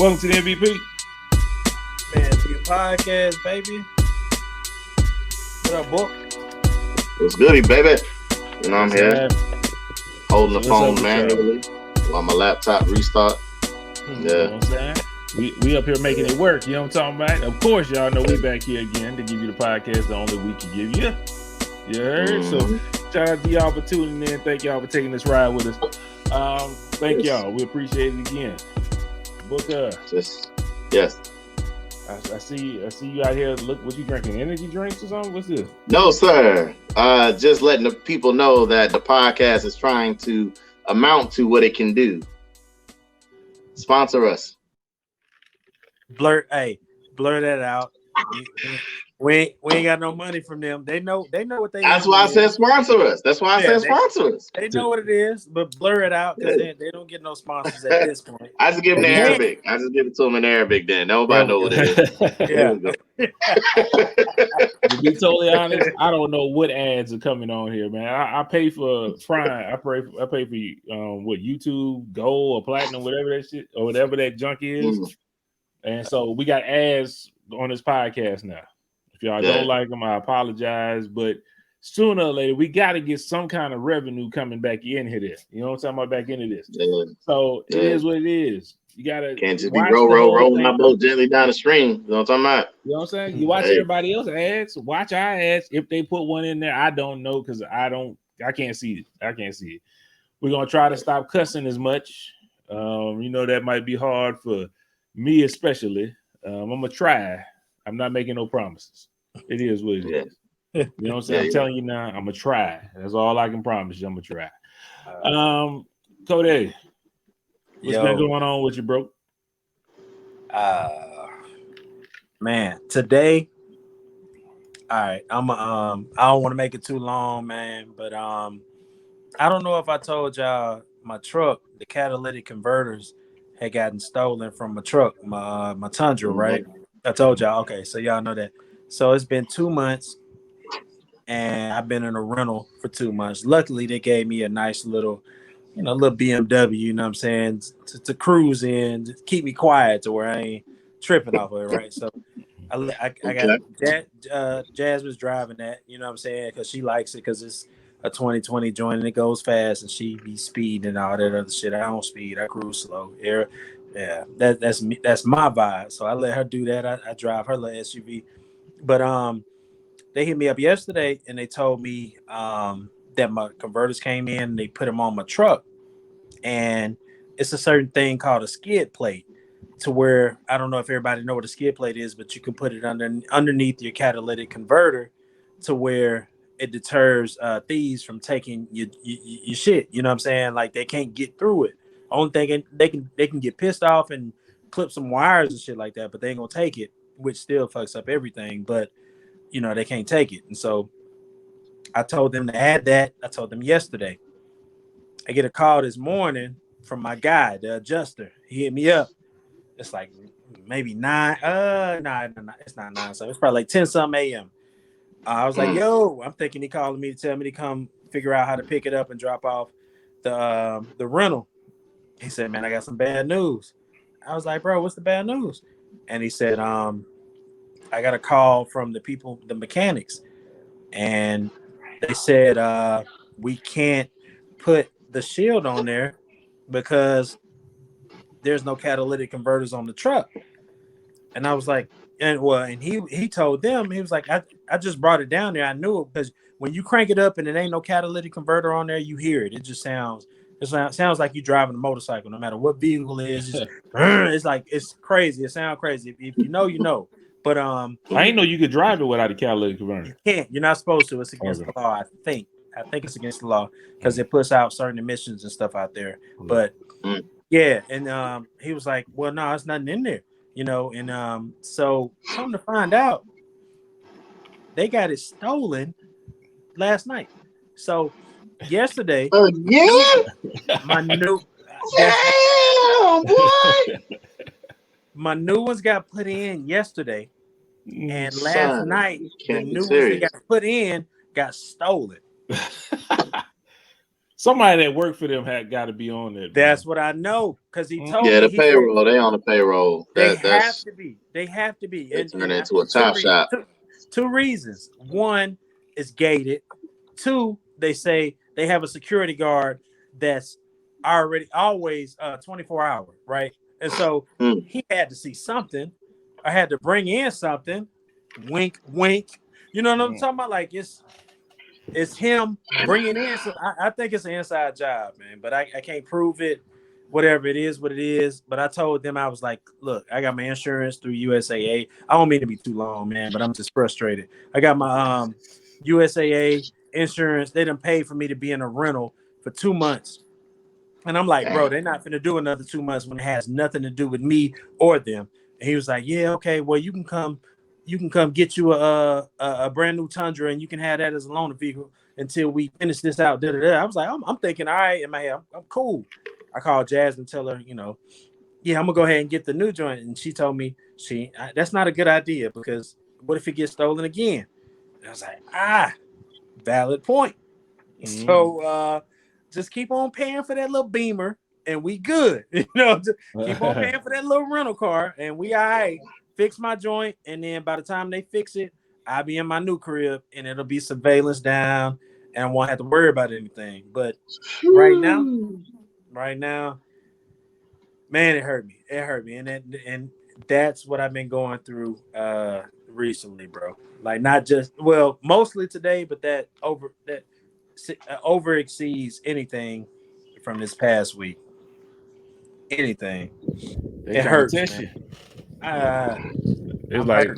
Welcome to the MVP. Man, to your podcast, baby. What up, boy? What's goody, baby? You know I'm here holding the phone up, manually while my laptop restart. You know what I'm saying? We up here making it work. You know what I'm talking about? Of course, y'all know we back here again to give you the podcast the only we can give you. You heard? So shout out to y'all for tuning in. Thank y'all for taking this ride with us. Thank y'all. We appreciate it again. Booker. Yes. I see you out here. Look, what you drinking? Energy drinks or something? What's this? No, sir. Just letting the people know that the podcast is trying to amount to what it can do. Sponsor us. Blur that out. We ain't got no money from them. They know what they. That's why I said sponsor us. That's why I said sponsor us. They know what it is, but blur it out because they don't get no sponsors at this point. I just give them in Arabic. I just give it to them in Arabic. Then nobody know what it is. Yeah. To be totally honest, I don't know what ads are coming on here, man. I pay for Prime. I pay for what, YouTube Gold or Platinum, whatever that shit or whatever that junk is. And so we got ads on this podcast now. If y'all don't like them, I apologize. But sooner or later, we got to get some kind of revenue coming back in here. You know what I'm talking about? Back into this. Yeah. So it is what it is. You gotta can't just be rolling my boat gently down the stream. You know what I'm talking about? You know what I'm saying? You watch everybody else ads, watch our ads. If they put one in there, I don't know because I can't see it. We're gonna try to stop cussing as much. You know that might be hard for me, especially. I'm gonna try. I'm not making no promises. It is what it is. You know what I'm saying? I'm telling you now, I'm gonna try. That's all I can promise you. I'm gonna try. Cody, what's been going on with you, bro? Man, today. All right, I don't want to make it too long, man, but I don't know if I told y'all my truck, the catalytic converters had gotten stolen from my truck, my Tundra, right? I told y'all. Okay, so y'all know that. So it's been 2 months, and I've been in a rental for 2 months. Luckily, they gave me a nice little BMW, you know what I'm saying, to cruise in, to keep me quiet to where I ain't tripping off of it, right? So I got Jazz was driving that, you know what I'm saying, because she likes it because it's a 2020 joint and it goes fast and she be speeding and all that other shit. I don't speed, I cruise slow. Yeah, that's me. That's my vibe. So I let her do that. I drive her little SUV. But they hit me up yesterday and they told me that my converters came in and they put them on my truck. And it's a certain thing called a skid plate, to where I don't know if everybody know what a skid plate is, but you can put it underneath your catalytic converter to where it deters thieves from taking your shit. You know what I'm saying? Like they can't get through it. Only thing they can get pissed off and clip some wires and shit like that, but they ain't gonna take it, which still fucks up everything. But you know they can't take it, and so I told them to add that. I told them yesterday. I get a call this morning from my guy, the adjuster. He hit me up. It's like maybe 9. No, it's not 9. So it's probably like 10 something a.m. I was like, yo, I'm thinking he calling me to tell me to come figure out how to pick it up and drop off the rental. He said, man, I got some bad news. I was like, bro, what's the bad news? And he said, I got a call from the mechanics, and they said we can't put the shield on there because there's no catalytic converters on the truck. And I was like, and he told them, he was like, I just brought it down there. I knew it because when you crank it up and it ain't no catalytic converter on there, you hear it. It just sounds like you driving a motorcycle, no matter what vehicle it is. It's like, it's crazy. It sounds crazy. If you know, you know. But I didn't know you could drive it without a catalytic converter. You can't. You're not supposed to. It's against the law, I think. I think it's against the law because it puts out certain emissions and stuff out there. But yeah, and he was like, well, no, it's nothing in there, you know. And so come to find out, they got it stolen last night. So yesterday, my new my new ones got put in yesterday, and last night the new ones that got put in got stolen. Somebody that worked for them had got to be on it. That's what I know because he told me. Yeah, the payroll. They on the payroll. They have to be. They have to be. And turn into a top shop. Two reasons. One, it's gated. Two, they say they have a security guard that's always 24 hours, right? And so he had to see something. I had to bring in something. Wink, wink. You know what I'm talking about? Like it's him bringing in. So I think it's an inside job, man. But I can't prove it. Whatever it is, what it is. But I told them, I was like, look, I got my insurance through USAA. I don't mean to be too long, man, but I'm just frustrated. I got my USAA insurance. They done paid for me to be in a rental for 2 months. And I'm like, bro, they're not going to do another 2 months when it has nothing to do with me or them. And he was like, yeah, okay, well, you can come get you a brand new Tundra and you can have that as a loaner vehicle until we finish this out. I was like, I'm thinking, all right, in my head, I'm cool. I called Jazz and tell her, yeah, I'm gonna go ahead and get the new joint. And she told me that's not a good idea because what if it gets stolen again? And I was like, valid point. So just keep on paying for that little Beamer and we good. Keep on paying for that little rental car and we all right. Fix my joint, and then by the time they fix it, I'll be in my new crib and it'll be surveillance down and I won't have to worry about anything. But right now, man, it hurt me. And that's what I've been going through recently, bro. Like not just mostly today, but that over exceeds anything from this past week. Anything. It hurts. It's like,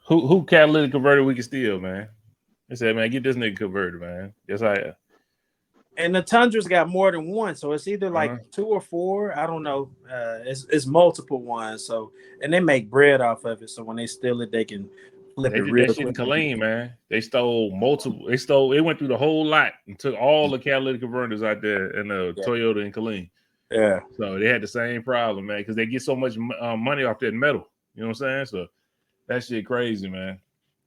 who catalytic converter we can steal, man? They said, man, get this nigga converted, man. Yes, I am. And the Tundra's got more than one, so it's either like 2 or 4. I don't know. It's multiple ones. So, and they make bread off of it. So when they steal it, they can flip it real quick. In Killeen, man. They stole multiple. They went through the whole lot and took all the catalytic converters out there in the Toyota in Killeen. Yeah. So they had the same problem, man, because they get so much money off that metal. You know what I'm saying? So that shit crazy, man.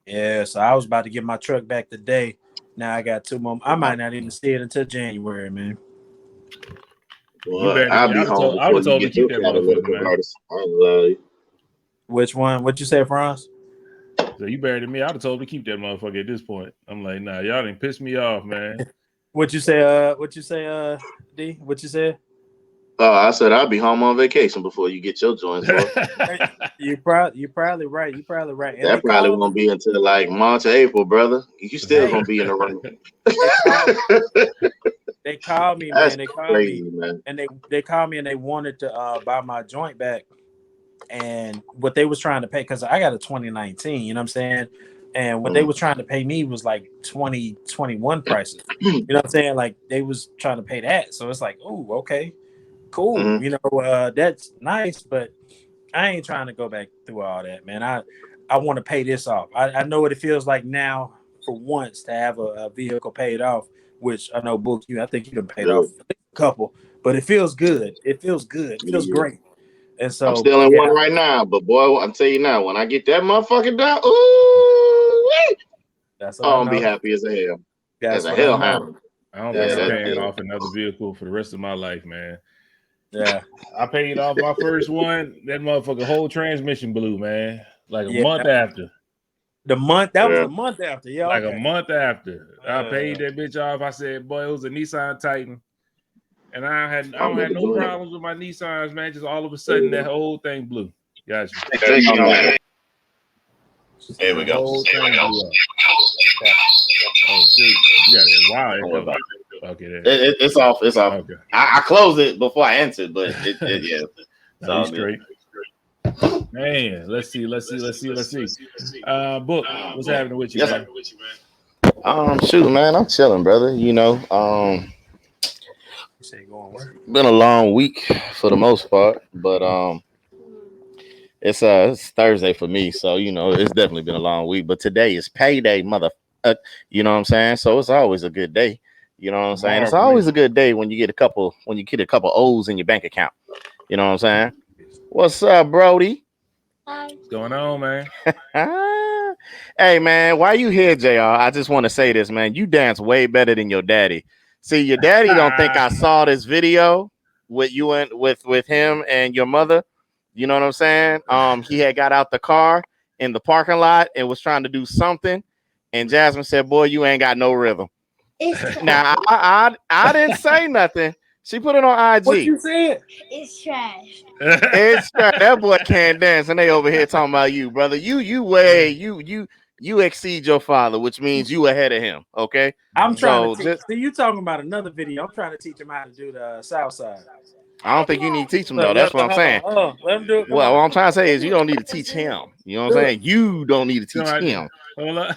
Yeah. So I was about to get my truck back today. Now I got 2 more. I might not even see it until January, man. Well, I'll be home before you get your catalytic converters. Which one? What you say, Franz? So you better than me. I'd have told him to keep that motherfucker at this point. I'm like, nah, y'all didn't piss me off, man. What you say, D? What you said? I said I'll be home on vacation before you get your joints. You're probably right. And that probably won't be until like March or April, brother. You still gonna be in the room. They called me, man. They called me and they wanted to buy my joint back. And what they was trying to pay, because I got a 2019, you know what I'm saying? And what they was trying to pay me was like 2021 prices. You know what I'm saying? Like they was trying to pay that. So it's like, oh, okay. Cool, that's nice, but I ain't trying to go back through all that, man. I want to pay this off. I know what it feels like now for once to have a vehicle paid off, which I know, Book, I think you can pay off a couple, but it feels good. It feels great. And so I'm still in one right now, but boy, I'll tell you now, when I get that motherfucker down, I'm gonna be happy as a hell. As a hellhound. I don't think I'm paying off another vehicle for the rest of my life, man. Yeah, I paid off my first one. That motherfucker whole transmission blew, man. Like a month after. The month that was the month after, a month after. I paid that bitch off. I said, boy, it was a Nissan Titan, and I don't have no problems with my Nissans, man. Just all of a sudden, that whole thing blew. Gotcha. There we go. Oh shit! You got it. Wow. Okay, it's off. It's off. Okay. I closed it before I entered, but yeah. No, straight. Man, let's see. Book, what's happening with you, man? Shoot, man, I'm chilling, brother. Been a long week for the most part, but it's Thursday for me, so it's definitely been a long week. But today is payday, you know what I'm saying? So it's always a good day. You know what I'm saying? It's always a good day when you get a couple O's in your bank account. You know what I'm saying? What's up, Brody? Hi. What's going on, man? Hey, man, why you here, JR? I just want to say this, man. You dance way better than your daddy. See, your daddy don't think I saw this video with you and with him and your mother. You know what I'm saying? He had got out the car in the parking lot and was trying to do something, and Jasmine said, "Boy, you ain't got no rhythm." Now I didn't say nothing. She put it on IG. What you said? It's trash. It's trash. That boy can't dance, and they over here talking about you, brother. You exceed your father, which means you ahead of him. Okay. I'm trying to teach. See, you talking about another video. I'm trying to teach him how to do the south side. I don't think you need to teach him though. That's what I'm saying. Let him do it. Well, what I'm trying to say is you don't need to teach him. You know what I'm saying? You don't need to teach him. Hold on.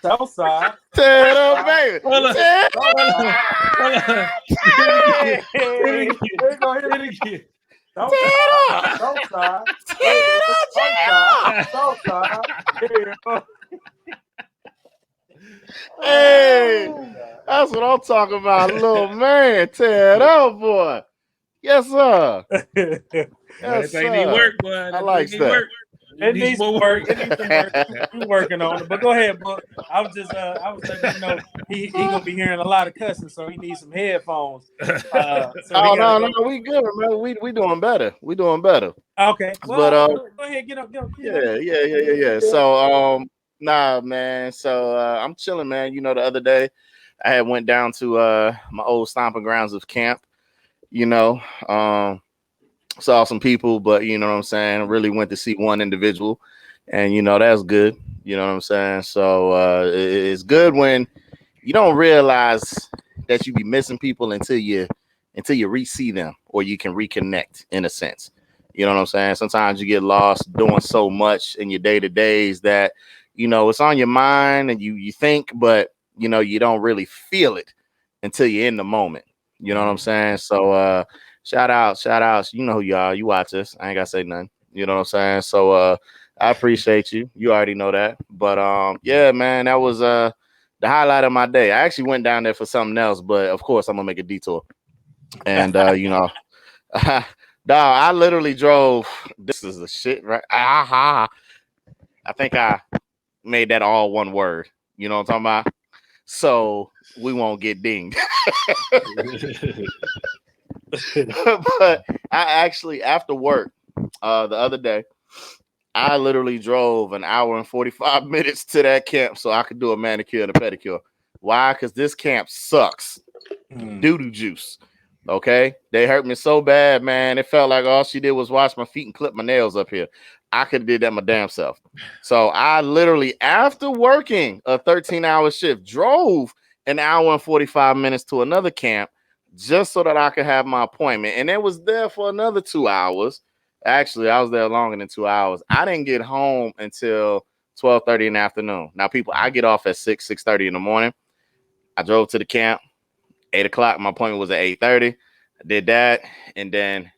South side. Turn up, baby. Hold on. Hey, that's what I'm talking about, little man. Tear it up, boy. Yes, sir. Yes, sir. Need work, boy. I like that. It needs more work. It needs some work. You working on it, but go ahead, boy. I was letting you know he gonna be hearing a lot of cussing, so he needs some headphones. No, we good, man. We doing better. We doing better. Okay, well, go ahead, get up. Yeah. So, nah, man. So I'm chilling, man. You know, the other day I had went down to my old stomping grounds of camp. You know, saw some people, but you know what I'm saying. I really went to see one individual, and you know that's good. You know what I'm saying. So it's good when you don't realize that you be missing people until you re-see them or you can reconnect in a sense. You know what I'm saying. Sometimes you get lost doing so much in your day-to-days that you know it's on your mind and you think, but you know you don't really feel it until you're in the moment. You know what I'm saying. So shout outs. You know who you are. You watch us. I ain't gotta say nothing. You know what I'm saying? So I appreciate you. You already know that. But yeah, man, that was the highlight of my day. I actually went down there for something else, but of course I'm gonna make a detour. And you know, dog, I literally drove. This is the shit, right? I think I made that all one word. You know what I'm talking about? So we won't get dinged. But I actually, after work the other day, I literally drove an hour and 45 minutes to that camp so I could do a manicure and a pedicure. Why? Because this camp sucks. Doo-doo juice. Okay? They hurt me so bad, man. It felt like all she did was wash my feet and clip my nails up here. I could have did that my damn self. So I literally, after working a 13-hour shift, drove an hour and 45 minutes to another camp just so that I could have my appointment. And it was there for another 2 hours. Actually, I was there longer than 2 hours. I didn't get home until 12:30 in the afternoon. Now, people, I get off at 6:30 in the morning. I drove to the camp, 8 o'clock. My appointment was at 8:30. I did that, and then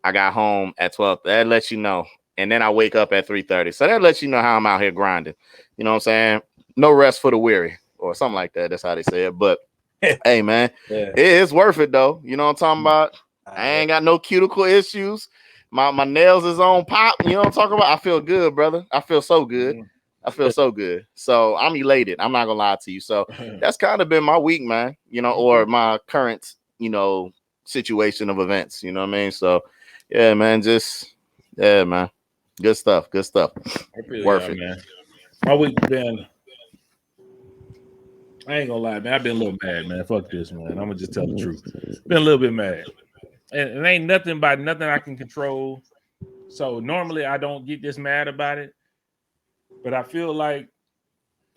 I got home at 12. That lets you know. And then I wake up at 3:30. So that lets you know how I'm out here grinding. You know what I'm saying? No rest for the weary or something like that. That's how they say it. But hey, man, it's worth it, though. You know what I'm talking about? I ain't got no cuticle issues. My nails is on pop. You know what I'm talking about? I feel good, brother. I feel so good. I feel so good. So I'm elated. I'm not going to lie to you. So that's kind of been my week, man, you know, or my current, you know, situation of events. You know what I mean? So, yeah, man, man. Good stuff. Worth it. Man. My week been, I ain't gonna lie, man. I've been a little mad, man. Fuck this, man. I'm gonna just tell the truth. Been a little bit mad. And it ain't nothing I can control. So normally I don't get this mad about it. But I feel like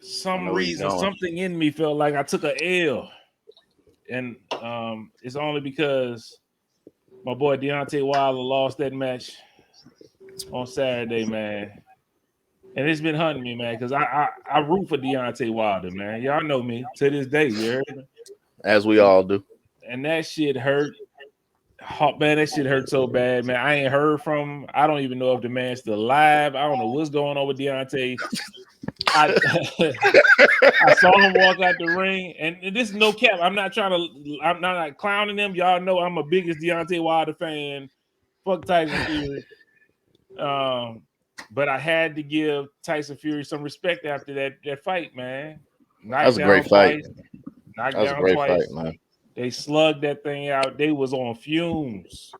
something in me felt like I took a L. And it's only because my boy Deontay Wilder lost that match on Saturday, man. And it's been hunting me, man, because I root for Deontay Wilder, man. Y'all know me to this day, you heard me? As we all do. And that shit hurt. Oh, man, that shit hurt so bad, man. I ain't heard from him. I don't even know if the man's still alive. I don't know what's going on with Deontay. I saw him walk out the ring, and this is no cap. I'm not like clowning him. Y'all know I'm a biggest Deontay Wilder fan. Fuck Tyson Fury. But I had to give Tyson Fury some respect after that fight, man. That was a great fight. Knocked down twice, man. They slugged that thing out. They was on fumes.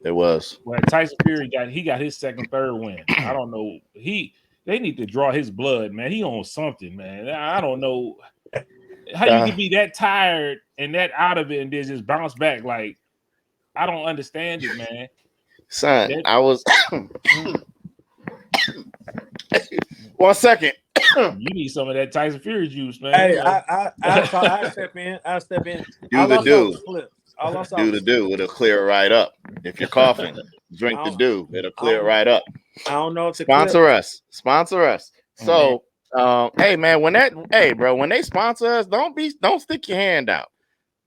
It was. When Tyson Fury got his second, third win. I don't know. They need to draw his blood, man. He on something, man. I don't know how you can be that tired and that out of it and then just bounce back. Like, I don't understand it, man. Son, I was 1 second. You need some of that Tyson Fury juice, man. Hey, I step in. Do the do. It'll clear it right up. If you're coughing, drink the do. It'll clear it right up. I don't know if sponsor us. So, hey man, when they sponsor us, don't stick your hand out,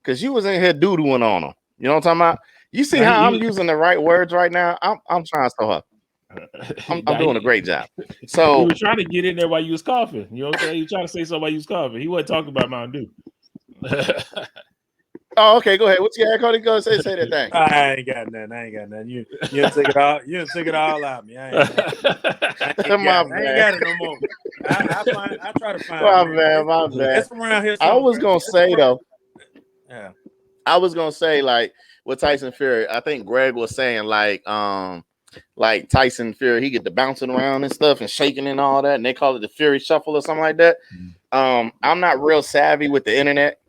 because you was in here doodling on them. You know what I'm talking about? You see how I'm using the right words right now? I'm trying so hard. I'm doing a great job. So you were trying to get in there while you was coughing. You know what I'm saying? You trying to say something while you was coughing. He wasn't talking about Mountain Dew. Oh, okay, go ahead. What you got, Cody? Go say that thing. I ain't got nothing. You took it all. You took it all out of me. I ain't got it no more. I try to find. My bad. It's around here. I was gonna say though. Yeah. I was gonna say, like, with Tyson Fury, I think Greg was saying like Tyson Fury, he get the bouncing around and stuff and shaking and all that, and they call it the Fury Shuffle or something like that. I'm not real savvy with the internet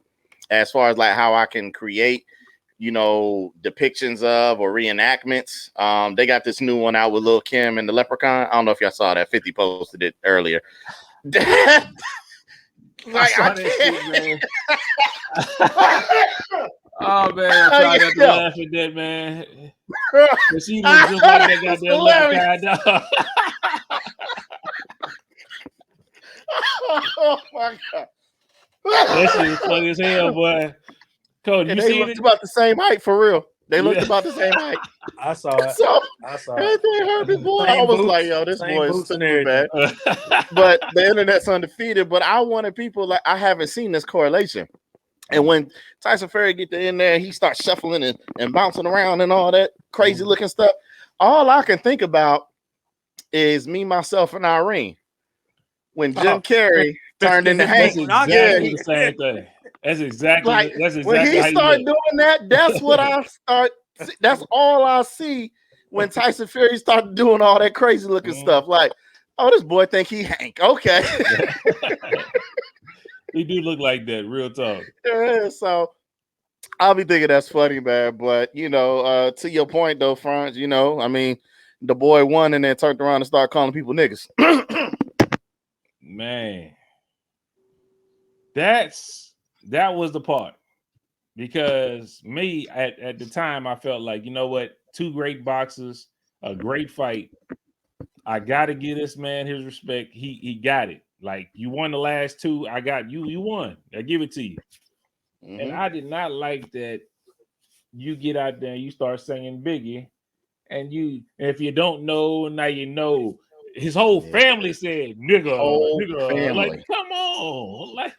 as far as like how I can create, depictions of or reenactments. They got this new one out with Lil' Kim and the Leprechaun. I don't know if y'all saw that. 50 posted it earlier. Like, I can't. Man. Oh man, I tried not to laugh at that, man. But she was just like that goddamn Leprechaun dog. Oh my god. That shit was funny as hell, boy. Cody, they looked about the same height for real. They looked about the same height. I saw it. I saw it. Boy, I was like, yo, this boy is super bad. But the internet's undefeated. But I wanted people, like, I haven't seen this correlation. And when Tyson Fury get in there, he starts shuffling and bouncing around and all that crazy looking stuff. All I can think about is Me, Myself, and Irene. When Jim Carrey turned into Hank. Exactly the same thing. That's exactly when he started doing that. That's what I start. That's all I see when Tyson Fury started doing all that crazy looking stuff. Like, oh, this boy think he Hank. Okay. He do look like that, real talk. Yeah, so I'll be thinking that's funny, man. But to your point though, Franz, I mean, the boy won and then turned around and started calling people niggas. Man, that was the part, because me at the time I felt like, you know what, two great boxers, a great fight. I gotta give this man his respect. He got it. Like, you won the last two. I got you. You won. I give it to you. Mm-hmm. And I did not like that you get out there and you start singing Biggie, and if you don't know, now you know. His whole family said nigga, nigga. Like, come on. Like,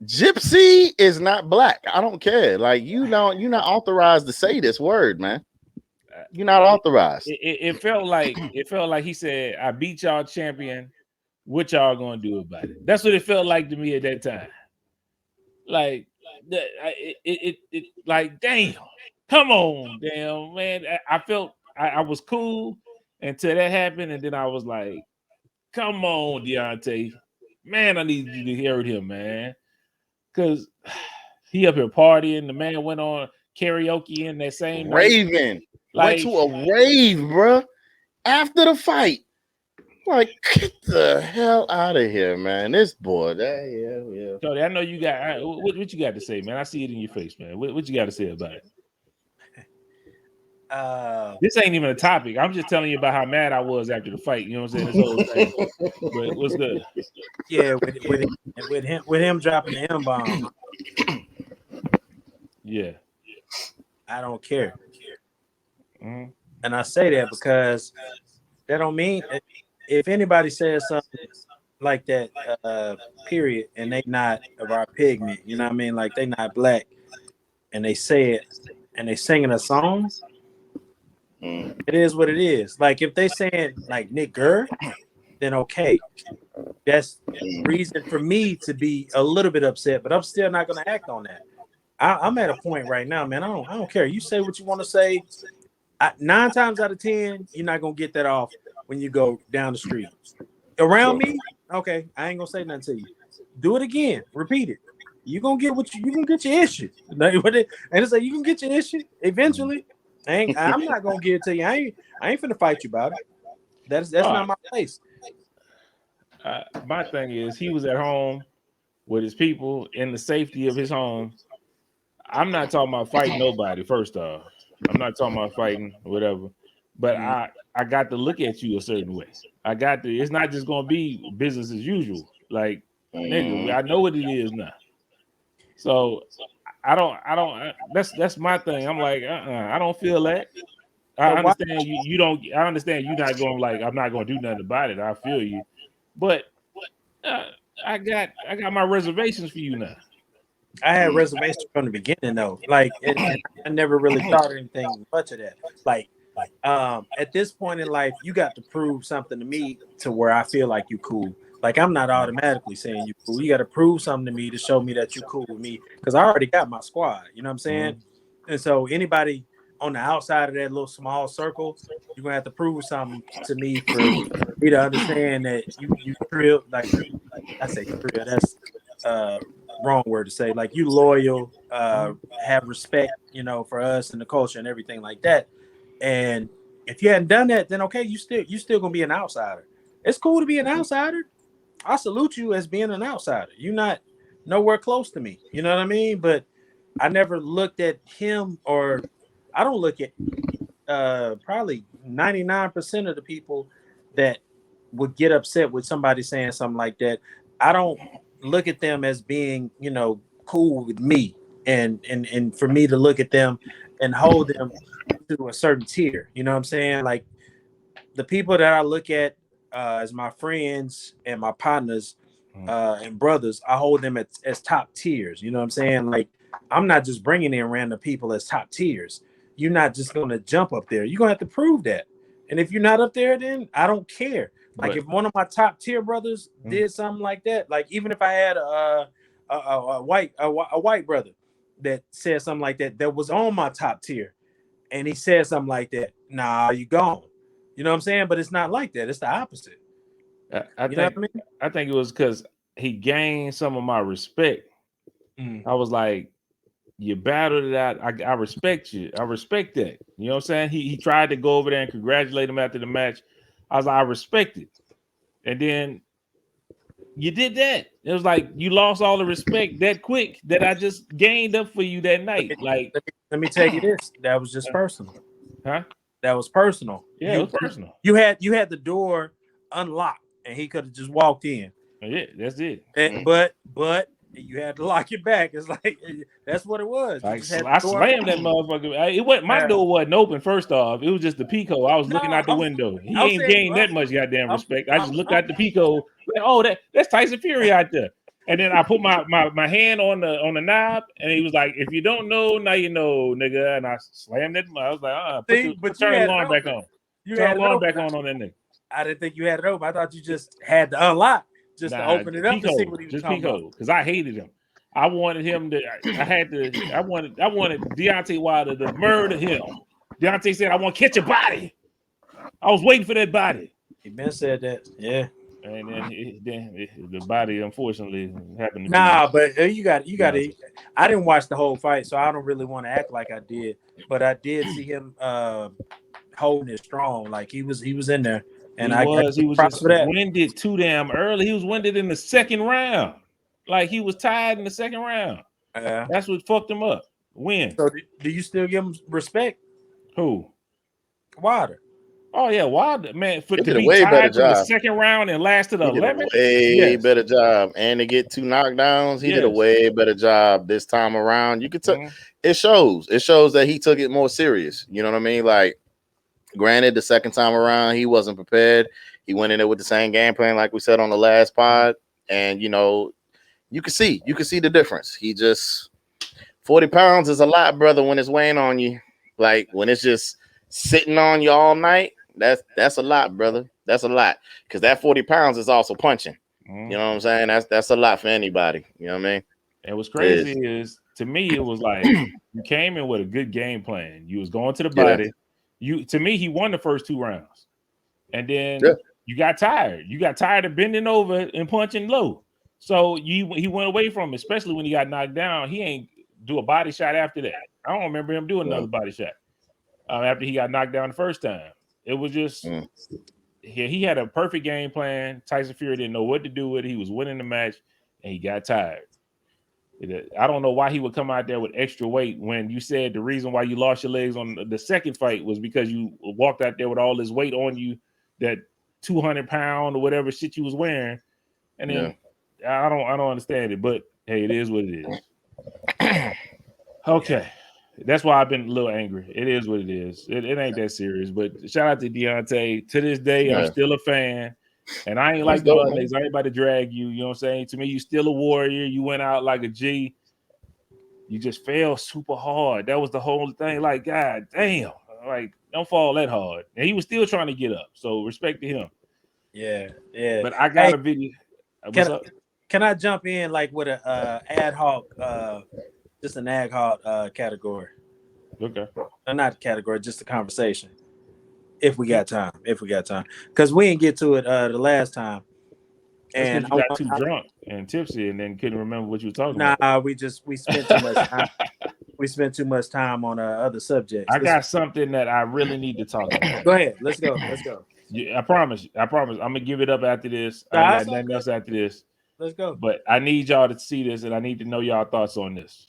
Gypsy is not black. I don't care. Like, you're not authorized to say this word, man. You're not authorized. It felt like he said, I beat y'all champion. What y'all gonna do about it? That's what it felt like to me at that time. Like, like, damn, come on, damn, man. I felt I was cool until that happened, and then I was like, come on, Deontay, man, I need you to hear him, man, because he up here partying. The man went on karaoke in that same Raven went to a rave, bro, after the fight. Like, get the hell out of here, man. This boy, yeah. Cody, I know you got what you got to say, man. I see it in your face, man. What you got to say about it? This ain't even a topic. I'm just telling you about how mad I was after the fight. You know what I'm saying? This whole thing. But what's good? Yeah, with him dropping the M-bomb. Yeah. I don't care. Mm-hmm. And I say that because that don't mean if anybody says something like that, period, and they not of our pigment, you know what I mean? Like, they not black, and they say it and they singing a song, it is what it is. Like, if they saying like nigger, then okay. That's reason for me to be a little bit upset, but I'm still not gonna act on that. I'm at a point right now, man. I don't care. You say what you want to say. 9 times out of 10, you're not gonna get that off when you go down the street. Around me, okay, I ain't gonna say nothing to you. Do it again, repeat it. You gonna get you gonna get your issue. And it's like you can get your issue eventually. I'm not gonna give it to you. I ain't finna fight you about it. That's not my place. My thing is, he was at home with his people in the safety of his home. I'm not talking about fighting nobody. First off, I'm not talking about fighting whatever. But I got to look at you a certain way. It's not just gonna be business as usual. Like, nigga, I know what it is now. So I don't. That's my thing. I'm like, I don't feel that. I understand you don't. I understand you not going like I'm not gonna do nothing about it. I feel you, but I got my reservations for you now. I had reservations from the beginning though. Like, and I never really thought anything much of that. Like, at this point in life, you got to prove something to me to where I feel like you cool. Like, I'm not automatically saying you cool. You got to prove something to me to show me that you cool with me because I already got my squad. You know what I'm saying? And so anybody on the outside of that little small circle, you're gonna have to prove something to me for me to understand that you real. Like I say, real. That's wrong word to say. Like, you loyal, have respect, for us and the culture and everything like that. And if you hadn't done that, then okay, you still gonna be an outsider. It's cool to be an outsider. I salute you as being an outsider. You're not nowhere close to me. You know what I mean? But I never looked at him, or I don't look at probably 99% of the people that would get upset with somebody saying something like that. I don't look at them as being, cool with me, and for me to look at them and hold them to a certain tier. You know what I'm saying? Like, the people that I look at as my friends and my partners and brothers, I hold them as top tiers. You know what I'm saying? Like, I'm not just bringing in random people as top tiers. You're not just going to jump up there. You're going to have to prove that. And if you're not up there, then I don't care. Like, if one of my top tier brothers did something like that, like, even if I had a white brother that said something like that was on my top tier, and he said something like that, nah, you gone. You know what I'm saying? But it's not like that. It's the opposite. I think it was because he gained some of my respect. I was like, you battled it out. I respect you. I respect that. You know what I'm saying? He tried to go over there and congratulate him after the match. I was like, I respect it. And then you did that. It was like you lost all the respect that quick that I just gained up for you that night. Like, let me tell you this. That was just personal. Huh? That was personal. Yeah, it was personal. You had the door unlocked, and he could have just walked in. Yeah, that's it. But you had to lock it back. It's like, that's what it was. I slammed that motherfucker. It wasn't, my door wasn't open. First off, it was just the Pico. I was looking out the window. He ain't gained that much goddamn respect. I just looked out the Pico. Like, oh, that's Tyson Fury out there. And then I put my hand on the knob, and he was like, "If you don't know, now you know, nigga." And I slammed it. I was like, turn the alarm back on. Turn the alarm back on that nigga. I didn't think you had it open. I thought you just had to unlock. Just to open it up Pico, to see what he was talking about. Because I hated him. I wanted him to. I wanted Deontay Wilder to murder him. Deontay said, "I want to catch a body." I was waiting for that body. He been said that, yeah. And then the body unfortunately happened to but you got to. I didn't watch the whole fight, so I don't really want to act like I did. But I did see him holding it strong, like he was in there. And he was just winded too damn early. He was winded in the second round. Like, he was tired in the second round. That's what fucked him up. Win. So do you still give him respect? Who? Wilder. Oh yeah, Wilder, man. To be tied from the second round and last to the 11th. Way better job. And to get 2 knockdowns, he did a way better job this time around. You could tell it shows. It shows that he took it more serious. You know what I mean? Like, granted, the second time around, he wasn't prepared. He went in there with the same game plan, like we said on the last pod. And, you can see the difference. He just 40 pounds is a lot, brother, when it's weighing on you. Like, when it's just sitting on you all night, that's a lot, brother. That's a lot. Because that 40 pounds is also punching. You know what I'm saying? That's a lot for anybody. You know what I mean? And what's crazy is to me, it was like you came in with a good game plan. You was going to the body. To me, he won the first 2 rounds. And then you got tired. You got tired of bending over and punching low. So he went away from it, especially when he got knocked down. He ain't do a body shot after that. I don't remember him doing another body shot after he got knocked down the first time. It was just he had a perfect game plan. Tyson Fury didn't know what to do with it. He was winning the match, and he got tired. I don't know why he would come out there with extra weight when you said the reason why you lost your legs on the second fight was because you walked out there with all this weight on you, that 200-pound or whatever shit you was wearing. And then I don't understand it, but hey, it is what it is. Okay. That's why I've been a little angry. It is what it is. It ain't that serious. But shout out to Deontay. To this day, I'm still a fan. And I ain't like the butt legs. I ain't about to drag you. You know what I'm saying? To me, you still a warrior. You went out like a G. You just fell super hard. That was the whole thing. Like, God damn. Like, don't fall that hard. And he was still trying to get up. So respect to him. Yeah. But I got a video. Can I jump in like with a ad hoc just an ad hoc category? Okay. Not category, just a conversation. If we got time. Because we didn't get to it the last time. And you got too drunk and tipsy and then couldn't remember what you were talking about. Nah, we spent too much time. We spent too much time on other subjects. I got something that I really need to talk about. Go ahead. Let's go. Yeah, I promise. I'm gonna give it up after this. I got nothing else after this. Let's go. But I need y'all to see this, and I need to know y'all thoughts on this.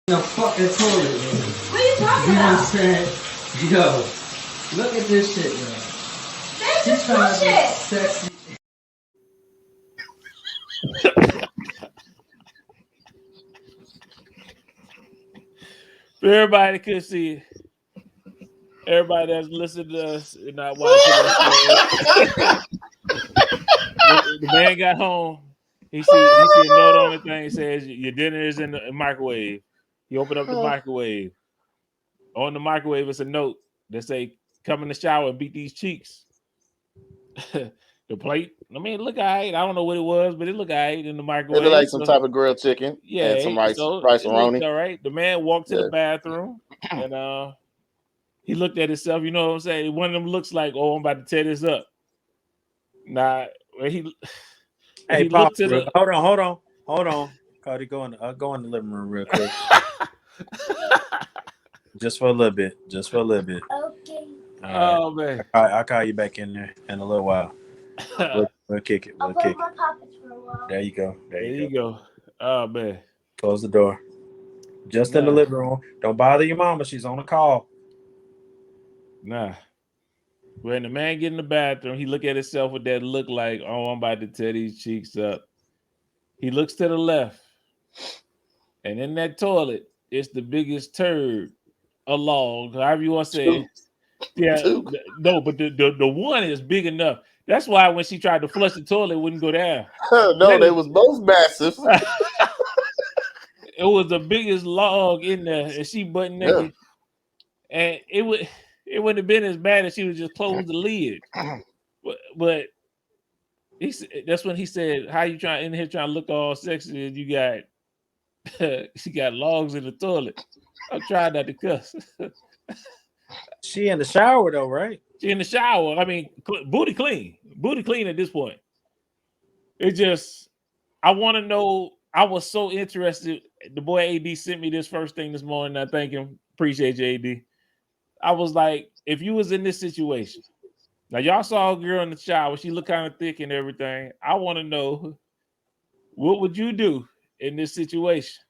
No, fuck that toilet, man. What are you talking about? You know what I'm saying? Yo, look at this shit, yo. That's just bullshit. Sexy. Everybody could see. Everybody that's listening to us and not watching us. The man got home. He see a note on the thing that says your dinner is in the microwave. He opened up the microwave. On the microwave, it's a note that say, "Come in the shower and beat these cheeks." The plate, I mean, it look all right. I don't know what it was, but it looked all right in the microwave. It looked like some type of grilled chicken. Yeah, and some rice so roni. All right. The man walked to the bathroom and he looked at himself. You know what I'm saying? One of them looks like, oh, I'm about to tear this up. Nah, he looked to the. Hold on. Cody, go in the living room real quick. Just for a little bit. Okay. Oh man, I'll call you back in there in a little while. We'll kick it. I'll put my pockets for a while. There you go. There you go. Oh man. Close the door. Just in the living room. Don't bother your mama. She's on a call. Nah. When the man get in the bathroom, he look at himself with that look like, oh, I'm about to tear these cheeks up. He looks to the left. And in that toilet, it's the biggest turd along, however you want to say it. Yeah, no, but the one is big enough. That's why when she tried to flush the toilet, it wouldn't go down. No, they was both massive. It was the biggest log in there, and she butt naked. Yeah. And it wouldn't have been as bad if she would just close the lid. But that's when he said, "How you trying to look all sexy and you got she got logs in the toilet?" I'm trying not to cuss. She in the shower though, right? She in the shower. I mean, booty clean at this point. It just, I want to know. I was so interested. The boy AD sent me this first thing this morning. I thank him. Appreciate you, AD. I was like, if you was in this situation, now y'all saw a girl in the shower. She looked kind of thick and everything. I want to know, what would you do in this situation?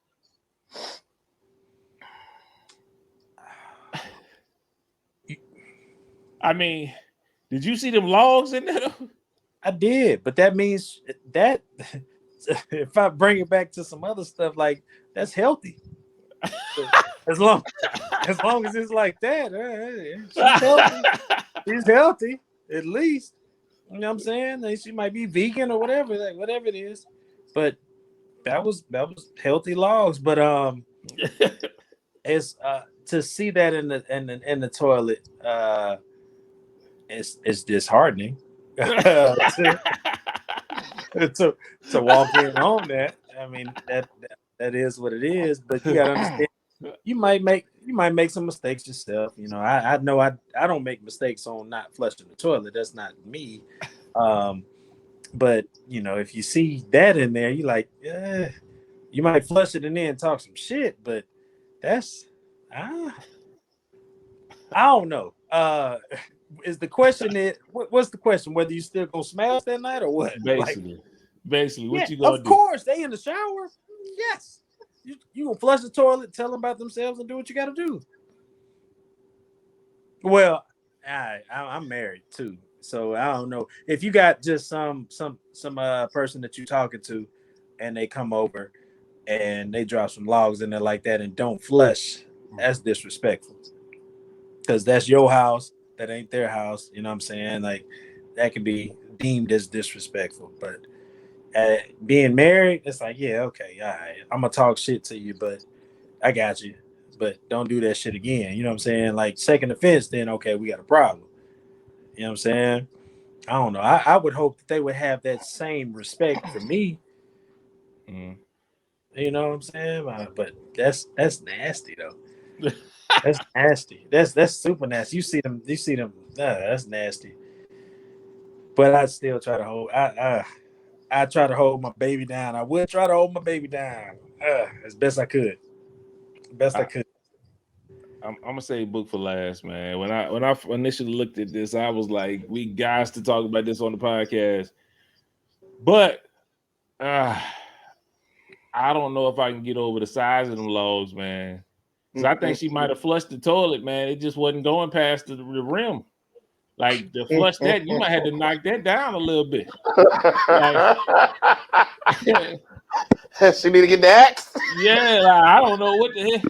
I mean, did you see them logs in there? I did, but that means that if I bring it back to some other stuff, like that's healthy. as long as it's like that, she's healthy. She's healthy, at least. You know what I'm saying? Like, she might be vegan or whatever, like whatever it is. But that was healthy logs. But it's to see that in the toilet, it's disheartening. to walk in on that. I mean that is what it is, but you gotta understand you might make some mistakes yourself. You know, I know I don't make mistakes on not flushing the toilet. That's not me. But you know, if you see that in there, you like, you might flush it and then talk some shit, but that's I don't know. Is the question what's the question? Whether you still gonna smash that night or what? Basically, what you gonna do? Of course, they in the shower. Yes, you gonna flush the toilet, tell them about themselves, and do what you got to do. Well, I'm married too, so I don't know if you got just some person that you're talking to, and they come over and they drop some logs in there like that and don't flush. That's disrespectful because that's your house. That ain't their house. You know what I'm saying? Like that can be deemed as disrespectful. But being married, it's like, yeah, okay, all right. I'm gonna talk shit to you, but I got you. But don't do that shit again. You know what I'm saying? Like second offense, then okay, we got a problem. You know what I'm saying? I don't know. I would hope that they would have that same respect for me. Mm. You know what I'm saying? But that's nasty though. That's nasty. That's super nasty. You see them. That's nasty. But I still try to hold. I try to hold my baby down. I would try to hold my baby down as best I could. I could. I'm gonna say book for last, man. When I initially looked at this, I was like, we guys to talk about this on the podcast. But I don't know if I can get over the size of them logs, man. So I think she might have flushed the toilet, man. It just wasn't going past the rim. Like to flush that, you might have to knock that down a little bit. Like, she need to get the axe. Yeah, like, I don't know what the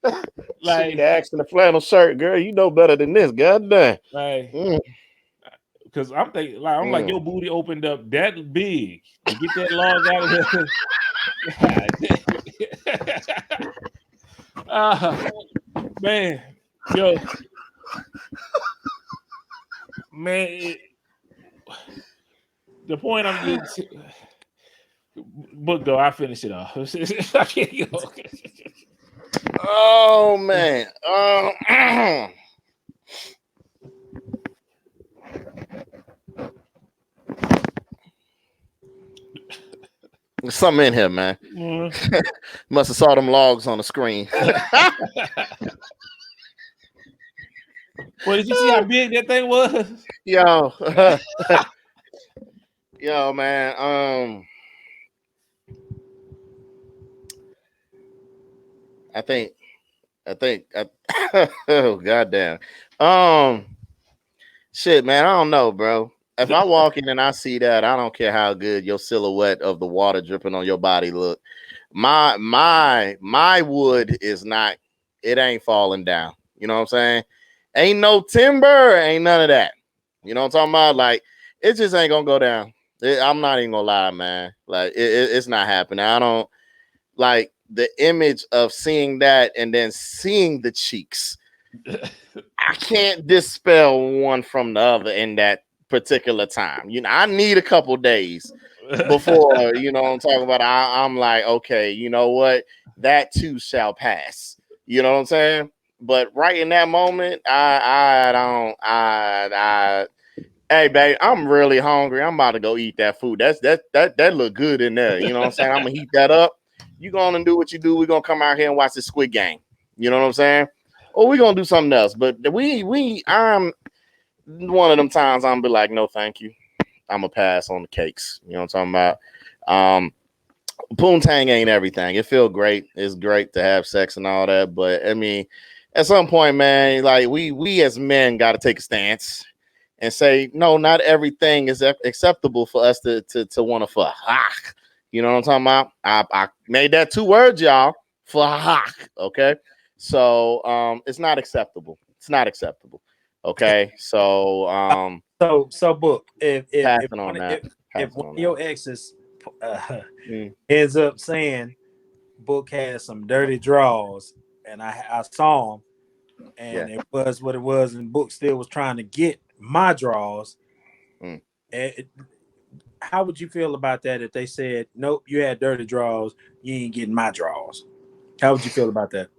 heck. Like, she need the axe and the flannel shirt, girl. You know better than this, goddamn. Like, because I'm thinking, like, your booty opened up that big to get that log out of there. Man, yo, man, the point I'm getting to, but though I finish it off. I can't go. Oh man. There's something in here, man. Must have saw them logs on the screen. Well, did you see how big that thing was? Yo. Yo, man. I think oh goddamn. Shit, man, I don't know, bro. If I walk in and I see that, I don't care how good your silhouette of the water dripping on your body look. My wood is not, it ain't falling down. You know what I'm saying? Ain't no timber, ain't none of that. You know what I'm talking about? Like, it just ain't gonna go down. I'm not even gonna lie, man. Like, it's not happening. I don't like the image of seeing that and then seeing the cheeks. I can't dispel one from the other in that particular time. You know, I need a couple days before, you know what I'm talking about. I'm like, okay, you know what? That too shall pass. You know what I'm saying? But right in that moment, hey, babe, I'm really hungry. I'm about to go eat that food. That look good in there. You know what I'm saying? I'm gonna heat that up. You go on and do what you do. We're gonna come out here and watch the Squid Game. You know what I'm saying? Or we're gonna do something else. But I'm one of them times I'm be like, no, thank you. I'm gonna pass on the cakes. You know what I'm talking about? Poontang ain't everything. It feel great. It's great to have sex and all that, but I mean, at some point, man, like we as men got to take a stance and say, no, not everything is acceptable for us to want to fuck. You know what I'm talking about? I made that 2 words, y'all. Fuck. Okay. So it's not acceptable. It's not acceptable. Okay. So so book, if one of your exes ends up saying Book has some dirty draws, and I saw him, and it was what it was, and Book still was trying to get my draws. How would you feel about that if they said, nope, you had dirty draws, you ain't getting my draws? How would you feel about that?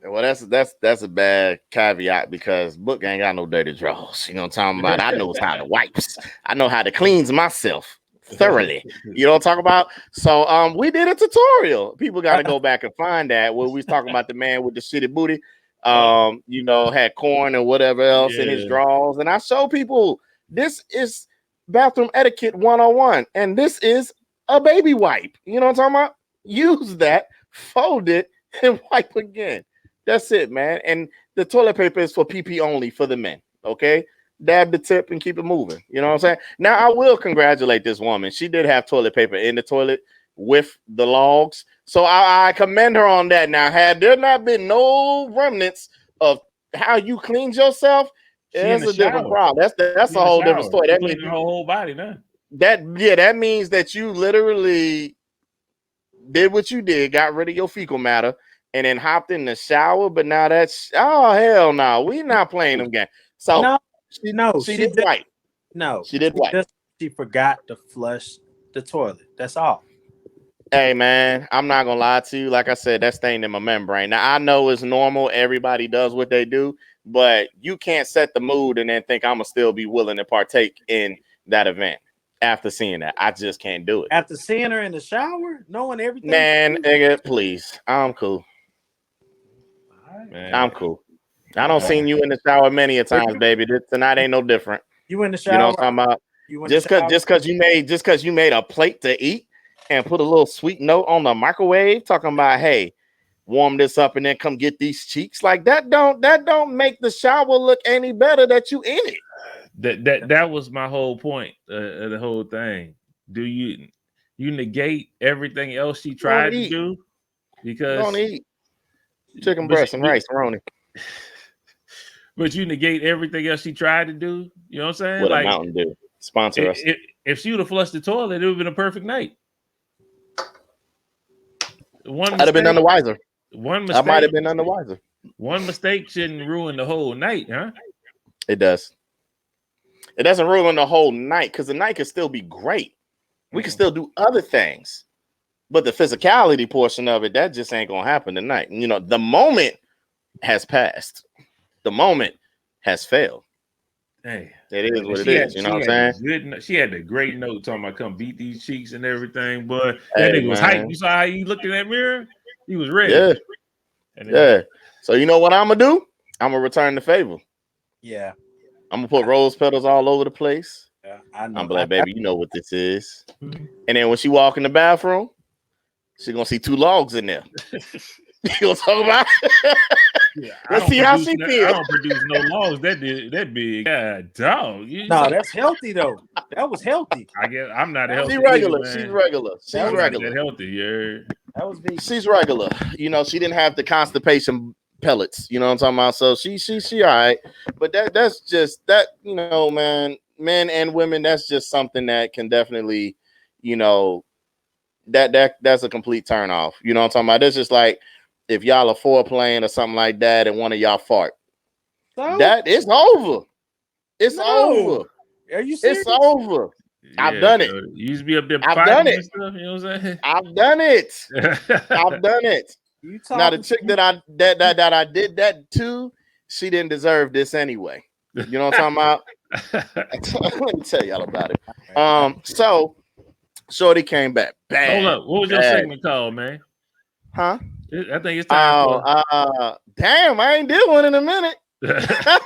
Well, that's a bad caveat because Book ain't got no dirty draws. You know what I'm talking about? I know how to wipes. I know how to cleanse myself thoroughly. You know what I'm talking about? So we did a tutorial. People got to go back and find that where we was talking about the man with the shitty booty. You know, had corn and whatever else in his drawers. And I show people this is bathroom etiquette 101. And this is a baby wipe. You know what I'm talking about? Use that, fold it, and wipe again. That's it, man. And the toilet paper is for PP only for the men. Okay. Dab the tip and keep it moving. You know what I'm saying? Now, I will congratulate this woman. She did have toilet paper in the toilet with the logs. So I commend her on that. Now, had there not been no remnants of how you cleaned yourself, that's a different problem. That's a whole different story. That means your whole body now. That means that you literally did what you did, got rid of your fecal matter, and then hopped in the shower. But now that's hell no. We not playing them games. So she did white. No, she did white. She forgot to flush the toilet. That's all. Hey man, I'm not gonna lie to you. Like I said, that's staying in my membrane. Now I know it's normal. Everybody does what they do, but you can't set the mood and then think I'm gonna still be willing to partake in that event after seeing that. I just can't do it. After seeing her in the shower, knowing everything. Man, nigga, please. I'm cool. Man. I'm cool. I don't seen you in the shower many a times, baby. Tonight ain't no different. You in the shower? You know what I'm talking about? Just because you made a plate to eat and put a little sweet note on the microwave talking about, hey, warm this up and then come get these cheeks. Like that don't make the shower look any better that you in it. That was my whole point of the whole thing. Do you negate everything else she tried to do? Because don't eat chicken breast and rice, Roni. But you negate everything else she tried to do. You know what I'm saying? What a Mountain Dew sponsor us. If she would have flushed the toilet, it would have been a perfect night. I'd have been none the wiser. One mistake. I might have been none the wiser. One mistake shouldn't ruin the whole night, huh? It does. It doesn't ruin the whole night because the night can still be great. We can still do other things. But the physicality portion of it, that just ain't gonna happen tonight. You know, the moment has passed. The moment has failed. Hey, it is what it is. You know what I'm saying? She had the great note talking about come beat these cheeks and everything. But that nigga was hyped. You saw how he looked in that mirror? He was ready. Yeah. So you know what I'm gonna do? I'm gonna return the favor. Yeah. I'm gonna put rose petals all over the place. Yeah, I know. I'm like, baby, you know what this is. And then when she walk in the bathroom, she's gonna see 2 logs in there. You know what I'm talking about? Yeah, let's see how she feels. I don't produce no logs that big. God, dog. No, that's healthy though. That was healthy. I guess I'm not healthy. She's regular. She's regular. She's regular. Healthy. Yeah. That was big. She's regular. You know, she didn't have the constipation pellets. You know what I'm talking about? So she all right. But that's just that. You know, man, men and women. That's just something that can definitely, you know, that's a complete turn off. You know what I'm talking about? It's just like if y'all are foreplaying or something like that, and one of y'all fart. So? That is over. It's over. Are you serious? It's over. Yeah, I've done it. You used to be up there. I've done it. Stuff, you know what I'm saying? I've done it. I've done it. Now the chick that I did that to, she didn't deserve this anyway. You know what I'm talking about? Let me tell y'all about it. So Shorty came back. Bad. Hold up. What was your segment called, man? Huh? I think it's time for damn, I ain't did one in a minute. I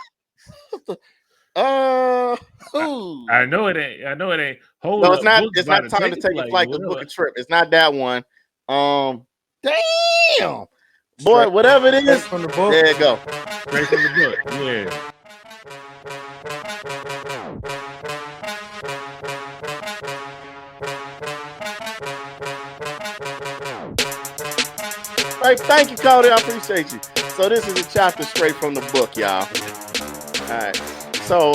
know it ain't. Hold no, up. It's not time to take a flight to book a trip. It's not that one. Damn. Boy, whatever it is, from the book. there you go. Straight from the book. Yeah. Thank you, Cody. I appreciate you. So this is a chapter straight from the book, y'all. All right. So,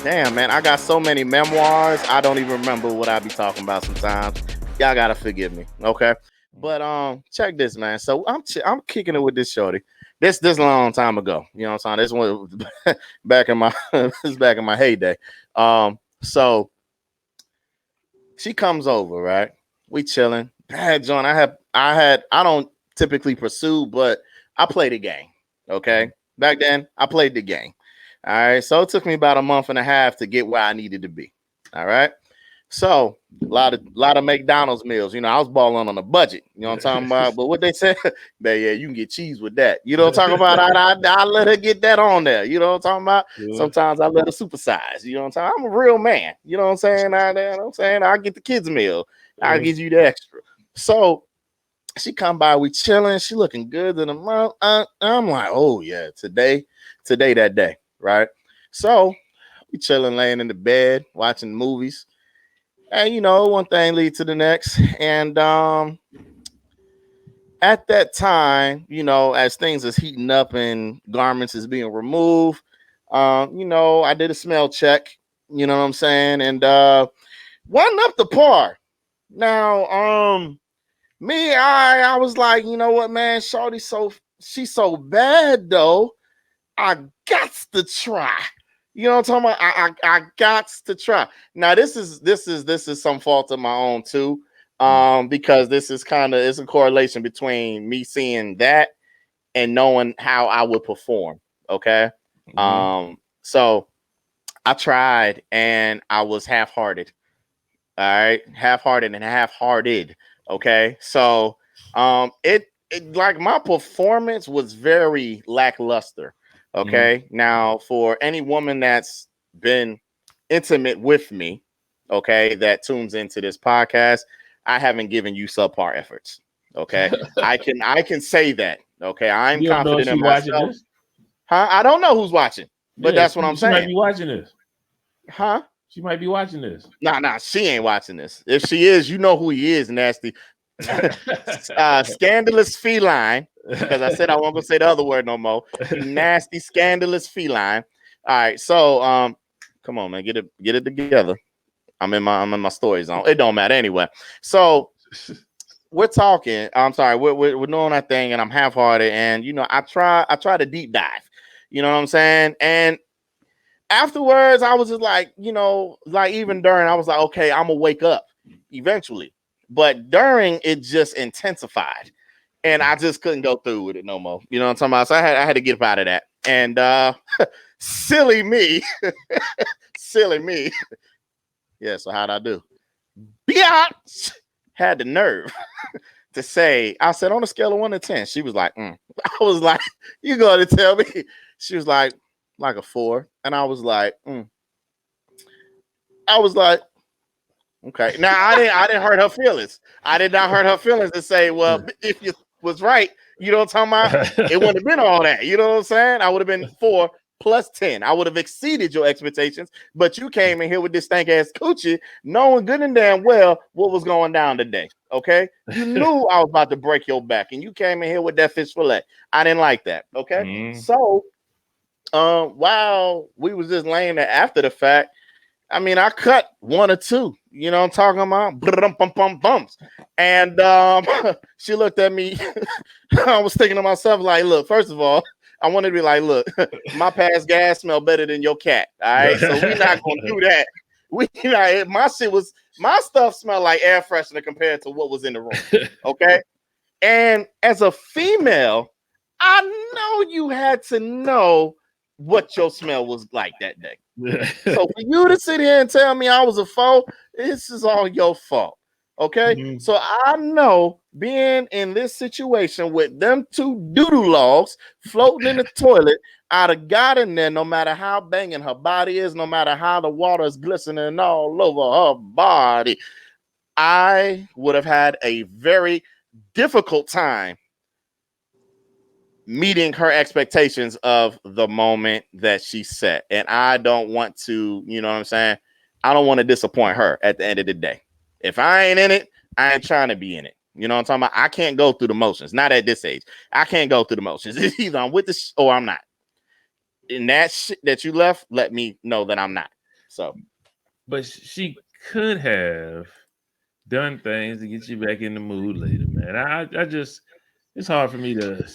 damn, man, I got so many memoirs. I don't even remember what I be talking about sometimes. Y'all gotta forgive me, okay? But check this, man. So I'm kicking it with this shorty. This long time ago. You know what I'm saying? This one back in my this is back in my heyday. So she comes over, right? We chilling. Bad John. I don't typically pursue, but I play the game. Okay. Back then, I played the game. All right. So it took me about a month and a half to get where I needed to be. All right. So a lot of McDonald's meals. You know, I was balling on a budget. You know what I'm talking about? But what they said, man, yeah, you can get cheese with that. You know what I'm talking about? I let her get that on there. You know what I'm talking about? Yeah. Sometimes I let her supersize. You know what I'm talking about? I'm a real man. You know what I'm saying? You know what I'm saying? I get the kids meal. I give you the extra. So she come by, we chilling. She looking good in the month. I'm like, oh yeah, today that day, right? So we chilling, laying in the bed, watching movies. And, you know, one thing leads to the next. And at that time, you know, as things is heating up and garments is being removed, you know, I did a smell check, you know what I'm saying? And wasn't up to par. Now, I was like, you know what, man, shorty, she's so bad though. I got to try. You know what I'm talking about? I got to try. Now this is some fault of my own too, because this is it's a correlation between me seeing that and knowing how I would perform. Okay, so I tried and I was half-hearted. All right, half-hearted and half-hearted. Okay, so it like my performance was very lackluster. Okay. Now, for any woman that's been intimate with me, okay, that tunes into this podcast, I haven't given you subpar efforts. Okay. I can say that. Okay. I'm confident in myself. This? Huh? I don't know who's watching, but that's what I'm saying. She might be watching this. Huh? She might be watching this. Nah, she ain't watching this. If she is, you know who he is, nasty. Scandalous feline. Because I said I won't go say the other word no more. You nasty, scandalous feline. All right, so come on, man, get it together. I'm in my story zone. It don't matter anyway. So we're talking. I'm sorry, we're doing that thing, and I'm half-hearted, and you know, I try to deep dive. You know what I'm saying? And afterwards, I was just like, you know, like even during, I was like, okay, I'm gonna wake up eventually. But during, it just intensified. And I just couldn't go through with it no more. You know what I'm talking about? So I had to get up out of that. And silly me. Silly me. Yeah, so how'd I do? Biatch had the nerve to say, I said on a scale of 1 to 10. She was like, I was like, you going to tell me? She was like a 4. And I was like, okay. Now I didn't hurt her feelings. I did not hurt her feelings to say, well, if you was right, you know what I'm talking about? It wouldn't have been all that. You know what I'm saying? I would have been 4 plus 10. I would have exceeded your expectations, but you came in here with this stank ass coochie, knowing good and damn well what was going down today. Okay. You knew I was about to break your back, and you came in here with that fish fillet. I didn't like that. Okay. So while we was just laying there after the fact, I mean, I cut 1 or 2, you know what I'm talking about? Bumps. And she looked at me. I was thinking to myself, like, look, first of all, I wanted to be like, look, my past gas smell better than your cat. All right. So we're not gonna do that. My stuff smelled like air freshener compared to what was in the room. Okay. And as a female, I know you had to know what your smell was like that day. So for you to sit here and tell me I was a foe, this is all your fault. Okay. So I know being in this situation with them 2 doodoo logs floating in the toilet, I'd have got in there no matter how banging her body is, no matter how the water is glistening all over her body. I would have had a very difficult time meeting her expectations of the moment that she set. And I don't want to, you know what I'm saying? I don't want to disappoint her at the end of the day. If I ain't in it, I ain't trying to be in it. You know what I'm talking about? I can't go through the motions. Not at this age. I can't go through the motions. It's either I'm with this or I'm not. In that shit that you left, let me know that I'm not. So, but she could have done things to get you back in the mood later, man. I just, it's hard for me to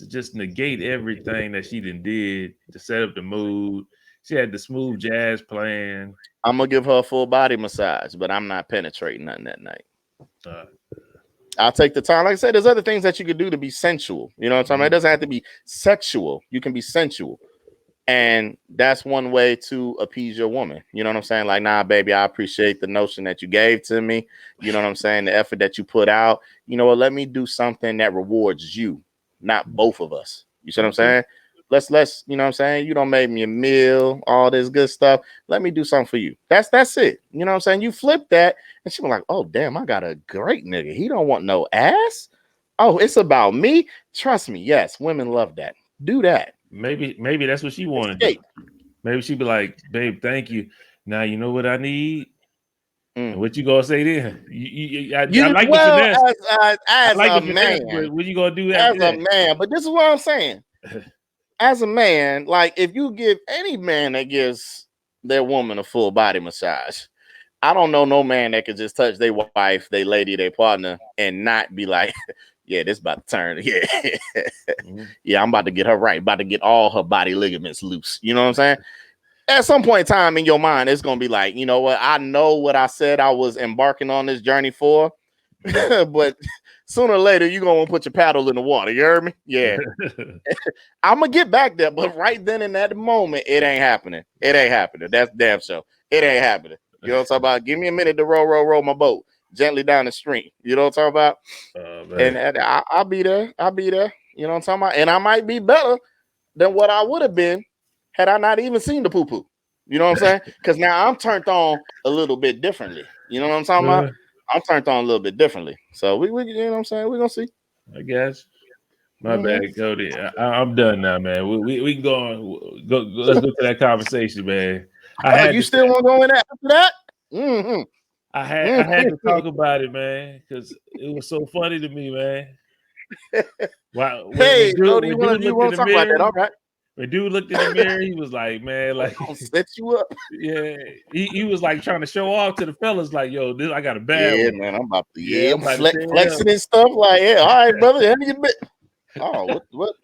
just negate everything that she did to set up the mood. She had the smooth jazz playing. I'm gonna give her a full body massage, but I'm not penetrating nothing that night. I'll take the time. Like I said, there's other things that you could do to be sensual. You know what I'm talking about? It doesn't have to be sexual. You can be sensual. And that's one way to appease your woman. You know what I'm saying? Like, nah, baby, I appreciate the notion that you gave to me. You know what I'm saying? The effort that you put out. You know what? Let me do something that rewards you, not both of us. You see what I'm saying? Let's, you know what I'm saying? You don't make me a meal, all this good stuff. Let me do something for you. That's it. You know what I'm saying? You flip that, and she was like, oh, damn, I got a great nigga. He don't want no ass. Oh, it's about me. Trust me. Yes, women love that. Do that. Maybe that's what she wanted. Maybe she'd be like, babe, thank you. Now you know what I need. And what you gonna say then? I like the finesse. As like a the finesse, man, but what you gonna do as after that? a man? But this is what I'm saying. As a man, like if you give any man that gives their woman a full body massage, I don't know no man that could just touch their wife, their lady, their partner, and not be like, yeah, this about to turn. Yeah. Yeah, I'm about to get her right. About to get all her body ligaments loose. You know what I'm saying? At some point in time in your mind, it's going to be like, you know what? I know what I said I was embarking on this journey for, but sooner or later, you're going to put your paddle in the water. You heard me? Yeah. I'm going to get back there, but right then in that moment, it ain't happening. It ain't happening. That's damn sure. It ain't happening. You know what I'm talking about? Give me a minute to roll my boat gently down the stream. You know what I'm talking about? And I'll be there. I'll be there. You know what I'm talking about? And I might be better than what I would have been had I not even seen the poo-poo. You know what I'm saying? Because now I'm turned on a little bit differently. You know what I'm talking about? I'm turned on a little bit differently. So we you know what I'm saying? We're gonna see. I guess. My bad, Cody. I'm done now, man. We can go. Let's go to that conversation, man. You still want to go in after that? Mm-hmm. I had to talk about it, man, because it was so funny to me, man. Wow. Hey, Cody, you want to talk about that? All right. When dude looked in the mirror, he was like, man, like I'll set you up. Yeah, he was like trying to show off to the fellas, like, yo, I got a bad one. Man, I'm about to flexing and stuff. Like, yeah, all right, brother, how you been? Oh, what?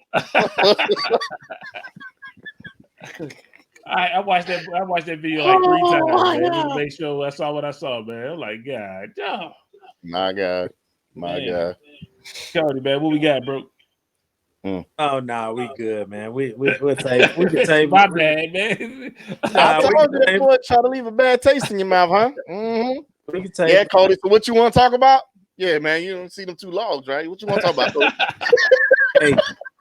I watched that video like 3 times, man, to make sure I saw what I saw, man. I'm like, God, oh. My God. Cody, man, what we got, bro? Oh no, we good, man. We'll take. We can take. My bad, man. I told you that boy try to leave a bad taste in your mouth, huh? Mm-hmm. We can take. Yeah, Cody. So what you want to talk about? Yeah, man. You don't see them 2 logs, right? What you want to talk about, Cody? Hey,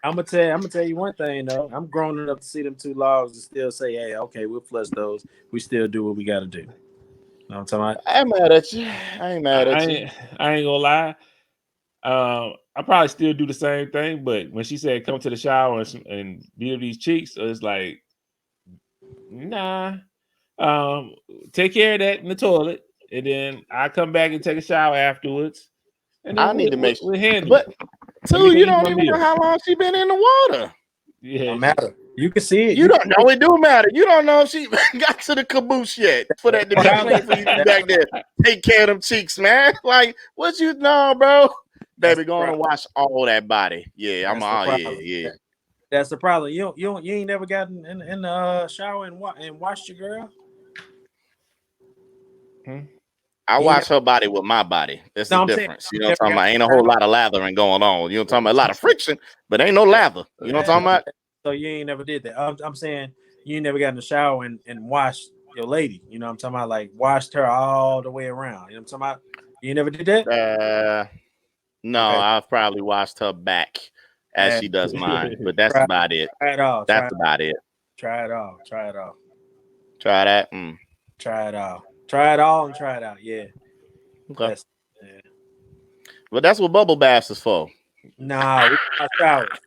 I'm gonna tell you one thing though. I'm grown enough to see them 2 logs and still say, hey, okay, we'll flush those. We still do what we got to do. You know what I'm talking about? I ain't mad at you. I ain't mad at you. I ain't gonna lie. I probably still do the same thing, but when she said come to the shower and beat these cheeks, it's like, nah. Take care of that in the toilet, and then I come back and take a shower afterwards. And then I need to make sure. We'll handle but it. Too, you don't even know how long she been in the water. Yeah, don't matter. You can see it. You don't know it do matter. You don't know if she got to the caboose yet for that to be clean for you to be back there. Take care of them cheeks, man. Like what you know, bro? Baby, go on and wash all that body. Yeah, yeah. That's the problem. You ain't never gotten in the shower and washed your girl. I wash her body with my body. That's the difference. You know what I'm talking about? Ain't a whole lot of lathering going on. You know what I'm talking about? A lot of friction, but ain't no lather. You know what I'm talking about? So you ain't never did that. I'm saying you ain't never got in the shower and washed your lady. You know what I'm talking about? Like washed her all the way around. You know what I'm talking about? You never did that? No, okay. I've probably washed her back as she does mine, but that's about it. Try it all. That's about it. Try it all. Try that. Try it all. Try it all and try it out. Yeah. Okay. Yeah. But that's what bubble baths is for. Nah, we got showers.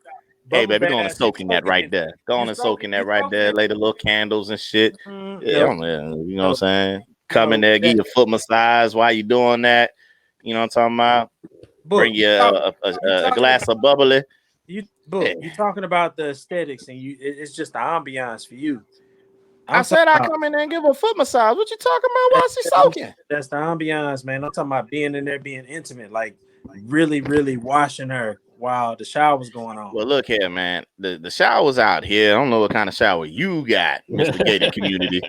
Hey, baby, go on and soak in that right there. Go on and soak in that right there. Lay the little candles and shit. Yeah, man. You know what I'm saying? Come in there, get your foot massage while you doing that. You know what I'm talking about? Bring you a glass of bubbly. You're talking about the aesthetics, and it's just the ambiance for you. I said I come in there and give a foot massage. What you talking about while she's soaking? That's the ambiance, man. I'm talking about being in there, being intimate, like really, really washing her while the shower was going on. Well, look here, man. The shower's out here. I don't know what kind of shower you got, Mr. Gated Community,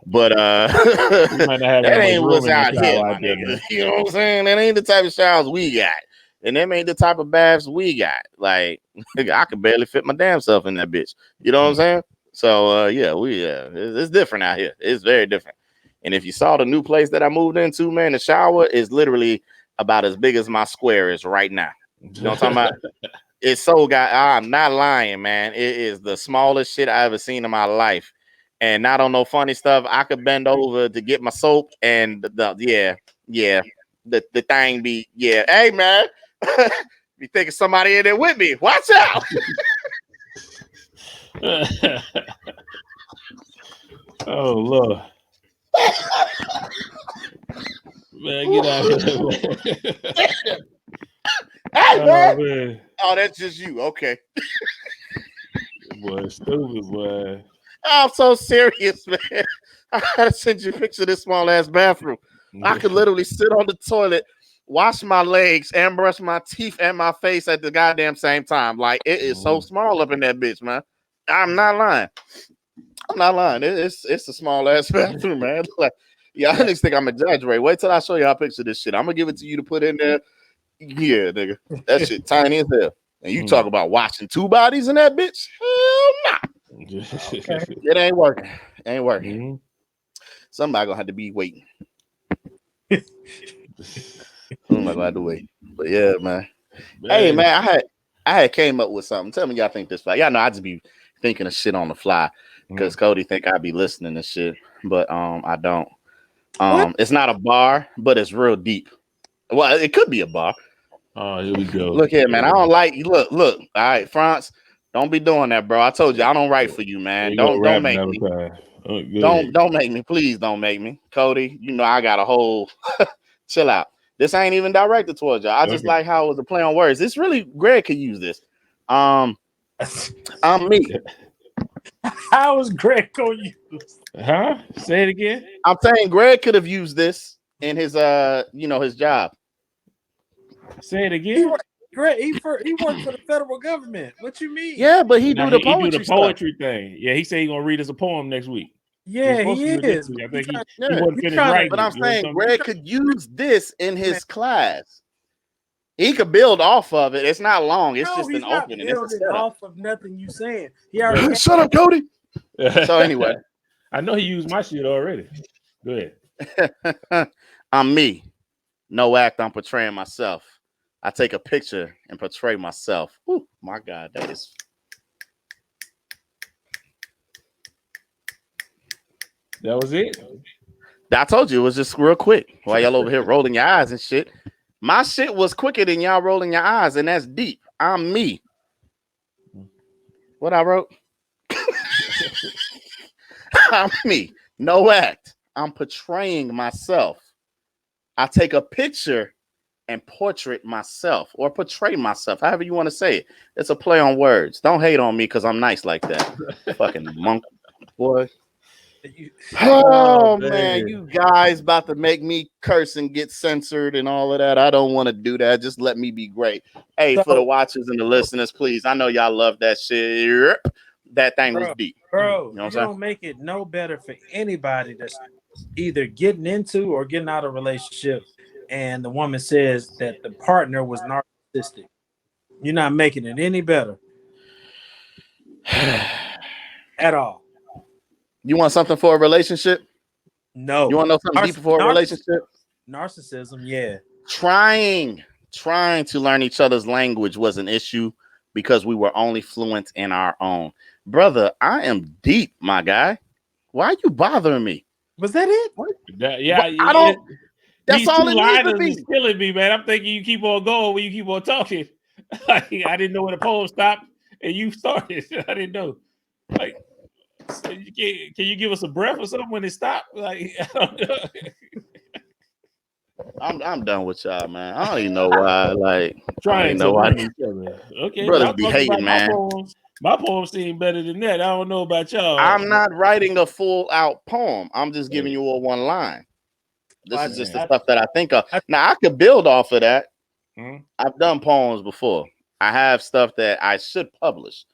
but that ain't what's out here, my nigga. You know what I'm saying? That ain't the type of showers we got, and them ain't the type of baths we got. Like, I could barely fit my damn self in that bitch. You know what I'm saying? So it's different out here. It's very different. And if you saw the new place that I moved into, man, the shower is literally about as big as my square is right now. You know what I'm talking about? It's so I'm not lying, man. It is the smallest shit I ever seen in my life. And not on no funny stuff. I could bend over to get my soap and the thing be, hey man, be thinking somebody in there with me. Watch out. Oh Lord. Man, get out of here, man. Hey, man. Oh, that's just you. Okay. Boy, stupid, boy. I'm so serious, man. I gotta send you a picture of this small ass bathroom. I could literally sit on the toilet, wash my legs, and brush my teeth and my face at the goddamn same time. Like, it is so small up in that bitch, man. I'm not lying. It's a small ass bathroom, man. Like, y'all niggas think I'm exaggerating. Wait till I show y'all a picture of this shit. I'm gonna give it to you to put in there. Yeah, nigga. That shit tiny as hell. And you talk about washing two bodies in that bitch? Hell nah. Okay. It ain't working. Mm-hmm. Somebody gonna have to be waiting. Somebody gonna have to wait. But yeah, man. Hey, man, I had came up with something. Tell me y'all think this fly. Y'all know I just be thinking of shit on the fly because Cody think I be listening to shit, but I don't. It's not a bar, but it's real deep. Well, it could be a bar. Oh, here we go. Look here, man. I don't like you. Look. All right, France, don't be doing that, bro. I told you I don't write for you, man. Don't make me. Don't make me. Please don't make me. Cody, you know I got a whole chill out. This ain't even directed towards y'all. I just like how it was a play on words. This really Greg could use this. I'm me. How is Greg gonna use? Huh? Say it again. I'm saying Greg could have used this in his his job. Say it again. He worked for the federal government. What you mean? Yeah, but he do the poetry thing. Yeah, he said he's gonna read us a poem next week. Yeah, he is. I think he wasn't finished writing. But I'm saying Greg could use this in his class. He could build off of it. It's not long. It's just an opening. It's a off of nothing you saying. He already shut up, Cody. So anyway, I know he used my shit already. Go ahead. I'm me. No act. I'm portraying myself. I take a picture and portray myself. Whew, my God, that is. That was it. I told you it was just real quick. While y'all over here rolling your eyes and shit. My shit was quicker than y'all rolling your eyes, and that's deep. I'm me. What I wrote? I'm me. No act. I'm portraying myself. I take a picture and portrait myself or portray myself, however you want to say it. It's a play on words. Don't hate on me because I'm nice like that. Fucking monk, boy. Oh man, you guys about to make me curse and get censored and all of that. I don't want to do that. Just let me be great. Hey, for the watchers and the listeners, please. I know y'all love that shit. That thing was deep. Bro, you don't make it no better for anybody that's either getting into or getting out of a relationship and the woman says that the partner was narcissistic. You're not making it any better. At all. You want something for a relationship? No. You want to know something deeper for a relationship? Narcissism, yeah. Trying to learn each other's language was an issue because we were only fluent in our own. Brother, I am deep, my guy. Why are you bothering me? Was that it? I don't. That's all it needs to be. Killing me, man. I'm thinking you keep on going when you keep on talking. Like, I didn't know when the poem stopped and you started. I didn't know. Like, so can you give us a breath or something when it stopped? Like, I don't know. I'm done with y'all, man. I don't even know why. Like, I don't Trying even to know why. learn each other. Okay, Brothers y'all be talking hating, about man. my poems. My poems seem better than that. I don't know about y'all. I'm not writing a full out poem. I'm just giving Hey. you a one line. This is just the I- stuff that I think of. Now I could build off of that. Hmm? I've done poems before. I have stuff that I should publish,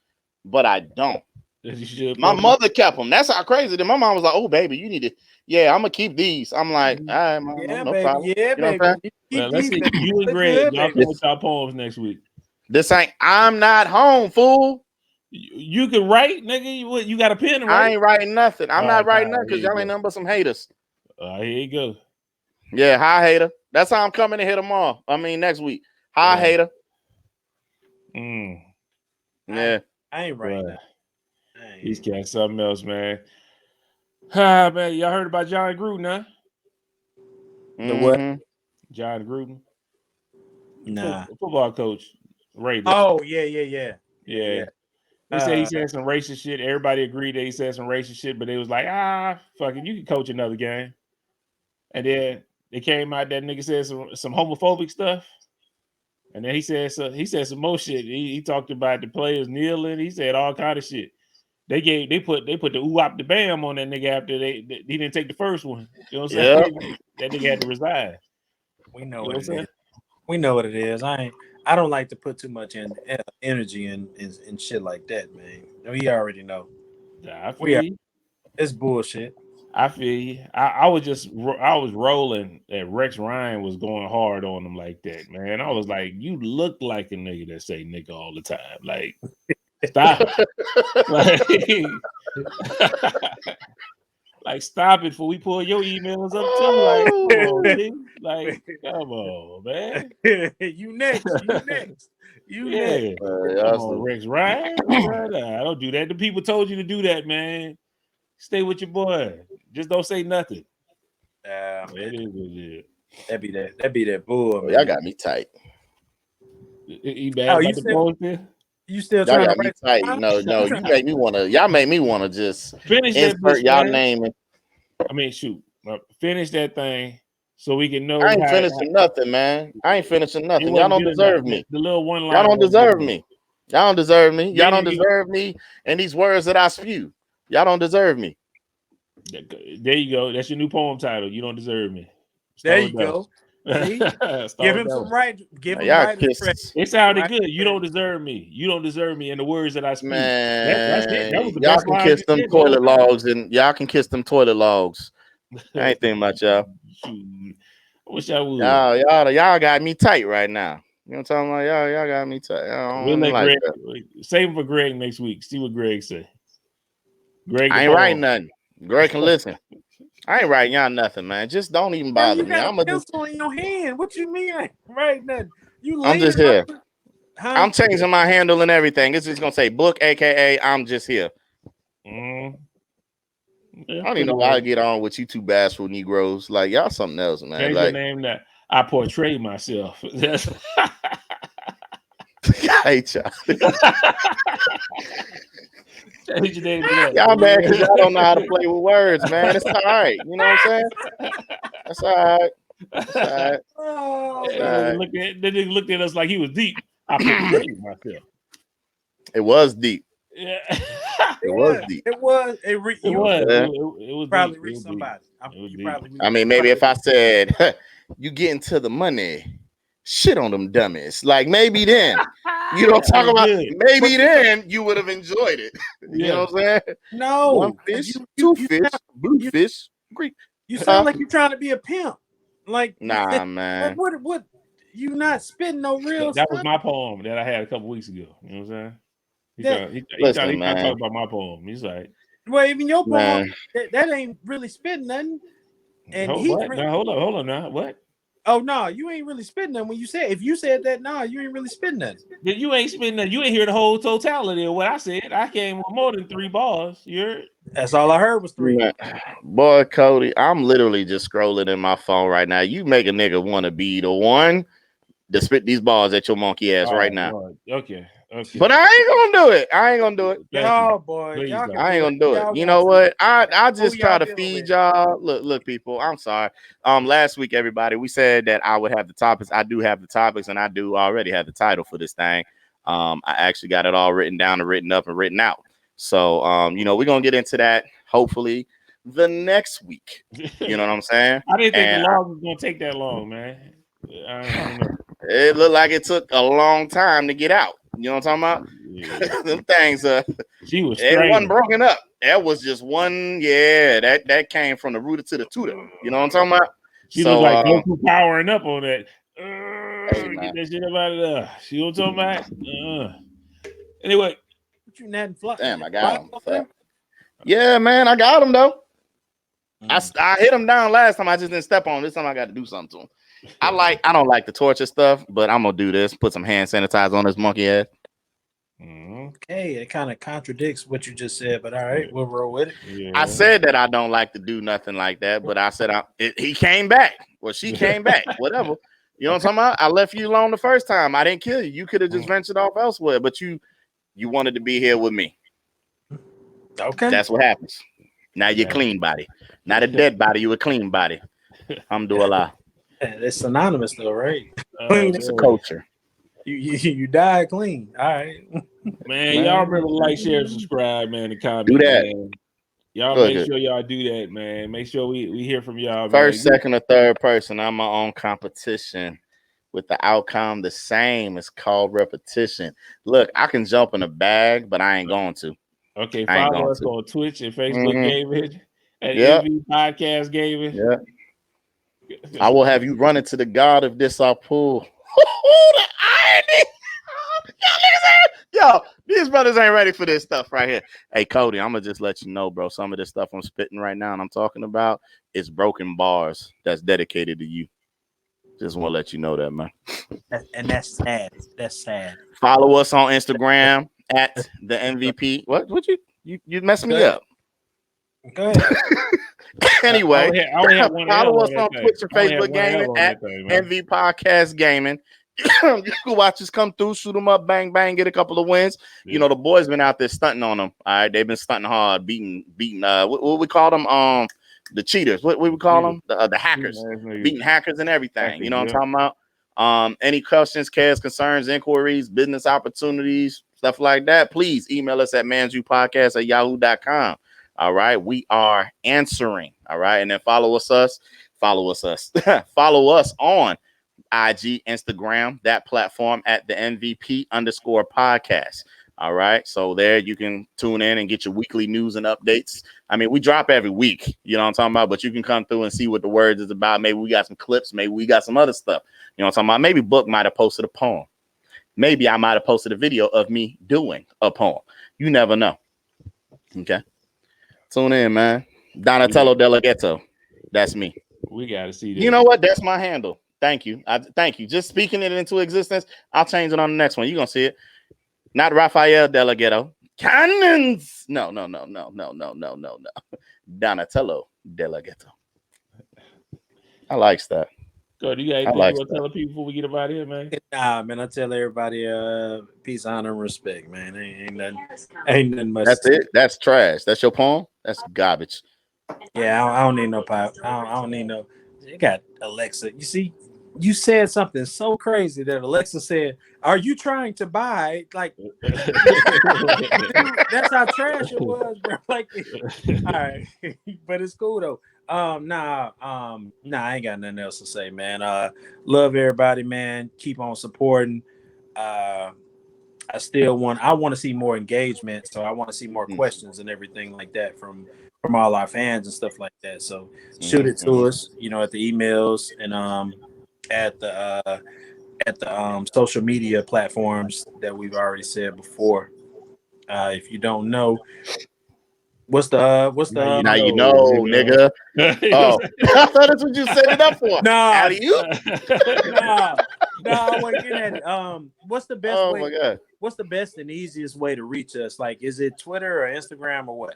but I don't. You should My publish. mother kept them. That's how crazy. Then my mom was like, "Oh, baby, you need to." Yeah, I'm gonna keep these. I'm like, all right, mom, Yeah, no baby. problem. Yeah, You know what I'm baby. saying? Well, let's see. You and Greg, y'all come with y'all poems next week. This ain't. I'm not home, fool. You can write, nigga. You got a pen to I write? ain't writing nothing. I'm not writing nah, nothing because here y'all you ain't go. nothing but some haters. Here you go. Yeah, hi hater. That's how I'm coming in here tomorrow. I mean next week. Hi hater. Yeah. I ain't right now. He's got something else, man. Man, y'all heard about John Gruden, huh? The what? John Gruden. Nah. Football coach. Raiders. Oh, yeah. They say he said some racist shit. Everybody agreed that he said some racist shit, but they was like, fuck it, you can coach another game. And then they came out, that nigga said some homophobic stuff. And then he said some more shit. He talked about the players kneeling. He said all kind of shit. They put the ooh-op the bam on that nigga after he didn't take the first one. You know what I'm saying? That nigga had to resign. We know what it is. We know what it is. I don't like to put too much energy in shit like that, man. We already know. Nah, I feel you. It's bullshit. I feel you. I was rolling that Rex Ryan was going hard on him like that, man. I was like, you look like a nigga that say nigga all the time. Like, stop. Like, stop it before we pull your emails up too. Like, come on, G. Like, come on, man. You next. Next. Come on, Rex Ryan. I don't do that. The people told you to do that, man. Stay with your boy. Just don't say nothing. Man. It is what it is. That be that bull, man. Y'all got me tight. You mad about the post there? You still y'all trying got to me write? tight. No, you make me wanna. Y'all make me wanna just finish insert that bitch, y'all man. name. I mean, shoot, finish that thing so we can know. I ain't finishing nothing, man. I ain't finishing nothing. Y'all don't deserve me. The little one line. Y'all don't deserve me. Y'all don't deserve me. Y'all don't deserve me. And these words that I spew, y'all don't deserve me. There you go. That's your new poem title. You don't deserve me. There you go. See? Give him some right. Give him right. It sounded good. You don't deserve me. You don't deserve me. And the words that I speak. Man, that was the y'all best can line kiss you them said, toilet logs, and y'all can kiss them toilet logs. I ain't thinking about y'all. Shoot. I wish I would. Y'all got me tight right now. You know what I'm talking about? Y'all got me tight. We'll let Greg save for Greg next week. See what Greg say. Greg, I ain't writing nothing. Greg can listen. I ain't writing y'all nothing, man. Just don't even bother me. I'm just in your hand. What you mean? I ain't writing nothing. I'm just here. I'm changing my handle and everything. It's just gonna say book, aka I'm just here. Yeah, I don't even know why I get on with you two bashful Negroes. Like y'all something else, man. Change like your name that I portray myself. That's I hate y'all. Change your name to that. Y'all mad because y'all don't know how to play with words, man. It's all right. You know what I'm saying? That's all right. That's all right. The nigga looked at us like he was deep. I portrayed myself. It was deep. Yeah. It was deep. It was. It was probably deep. reached somebody. I mean, maybe if I said you get into the money, shit on them dummies. Like maybe then you don't talk about. Maybe then you would have enjoyed it. You know what I'm saying? No, one fish, two fish, blue fish, Greek. You sound like you're trying to be a pimp. Like nah, man. What? You not spitting no real stuff. That was my poem that I had a couple weeks ago. You know what I'm saying? He Listen, trying to talk about my poem. He's like, well, even your poem that ain't really spitting nothing. And hold on now. What? Oh no, you ain't really spitting nothing. When you said if you said that, no, you ain't really spitting nothing. Then you ain't spitting nothing. You ain't hear the whole totality of what I said. I came with more than 3 bars. You heard? That's all I heard was 3. Man. Boy, Cody, I'm literally just scrolling in my phone right now. You make a nigga want to be the one to spit these balls at your monkey ass right now. Lord. Okay. But I ain't gonna do it. I ain't gonna do it. Y'all, boy. Please Y'all don't. I ain't gonna do it. Y'all You got know to. what? I just Who try y'all to dealing feed with? y'all. Look, people. I'm sorry. Last week, everybody, we said that I would have the topics. I do have the topics, and I do already have the title for this thing. I actually got it all written down and written up and written out. So, you know, we're gonna get into that hopefully the next week. You know what I'm saying? I didn't think And the law was gonna take that long, man. I don't know. it looked like it took a long time to get out. You know what I'm talking about? Yeah. Them things, She was it wasn't straight. broken up. That was just one. Yeah, that came from the rooter to the tutor. You know what I'm talking about? She So, was like Goku powering up on that. hey, Get that shit up out of there. See what I'm talking about? Anyway, What you natting fly? damn, I got him. Yeah, man, I got him though. I hit him down last time. I just didn't step on him. This time I got to do something to him. I don't like the torture stuff, but I'm gonna do this. Put some hand sanitizer on this monkey ass. Okay, it kind of contradicts what you just said, but all right, we'll roll with it. Yeah. I said that I don't like to do nothing like that, but I said he came back. Well, she came back. Whatever. You know what I'm talking about? I left you alone the first time. I didn't kill you. You could have just ventured off elsewhere, but you wanted to be here with me. Okay. That's what happens. Now you're clean body. Not a dead body, you a clean body. Alhamdulillah. It's synonymous though, right? It's a culture. You die clean. All right. Man, y'all remember to like, share, subscribe, man, and comment. Do that. Man. Y'all Good. make sure y'all do that, man. Make sure we hear from y'all. First, man. second, or third person. I'm my own competition with the outcome the same. It's called repetition. Look, I can jump in a bag, but I ain't going to. Okay, follow us on Twitch and Facebook Gaming at MV Podcast Gaming. Yeah. I will have you run into the God of this our pool. The irony. Yo, these brothers ain't ready for this stuff right here. Hey, Cody, I'm going to just let you know, bro. Some of this stuff I'm spitting right now and I'm talking about is broken bars that's dedicated to you. Just want to let you know that, man. And that's sad. That's sad. Follow us on Instagram at the MVP. What you messed me up. Go ahead. Anyway, follow us on thing. Twitch and Facebook Gaming at MV Podcast Gaming. You can watch us come through, shoot them up, bang, bang, get a couple of wins. Yeah. You know, the boys been out there stunting on them. All right, they've been stunting hard, beating what we call them, the cheaters. What we would call them, the hackers, beating hackers and everything. You know what I'm talking about? Any questions, cares, concerns, inquiries, business opportunities, stuff like that, please email us at manzupodcast@yahoo.com. All right, we are answering. All right, and then follow us follow us on IG, Instagram, that platform at the MVP_podcast. All right. So there you can tune in and get your weekly news and updates. I mean, we drop every week, you know what I'm talking about? But you can come through and see what the words is about. Maybe we got some clips. Maybe we got some other stuff. You know what I'm talking about? Maybe Book might have posted a poem. Maybe I might have posted a video of me doing a poem. You never know. Okay. Tune in, man. Donatello Delegato. That's me. We got to see this. You know what? That's my handle. Thank you. Thank you. Just speaking it into existence. I'll change it on the next one. You're going to see it. Not Rafael Delegato. Cannons. No. Donatello Delegato. I like that. So do you got anything you want to tell the people before we get up out of here, man? Nah, man. I tell everybody peace, honor, and respect, man. Ain't nothing much. That's it. That's trash. That's your poem? That's garbage. Yeah, I don't need no pop. I don't need no. You got Alexa. You see, you said something so crazy that Alexa said, "Are you trying to buy?" Like, that's how trash it was, bro. Like, all right, but it's cool though. Nah, I ain't got nothing else to say, man. Love everybody, man. Keep on supporting. I want to see more engagement, so I want to see more questions and everything like that from all our fans and stuff like that. So shoot it to us, you know, at the emails and at the social media platforms that we've already said before. If you don't know, what's the now you know, nigga. Oh, I thought that's what you set it up for. Nah, you? No, I wasn't getting at it. What's the best way? My God. What's the best and easiest way to reach us? Like, is it Twitter or Instagram or what?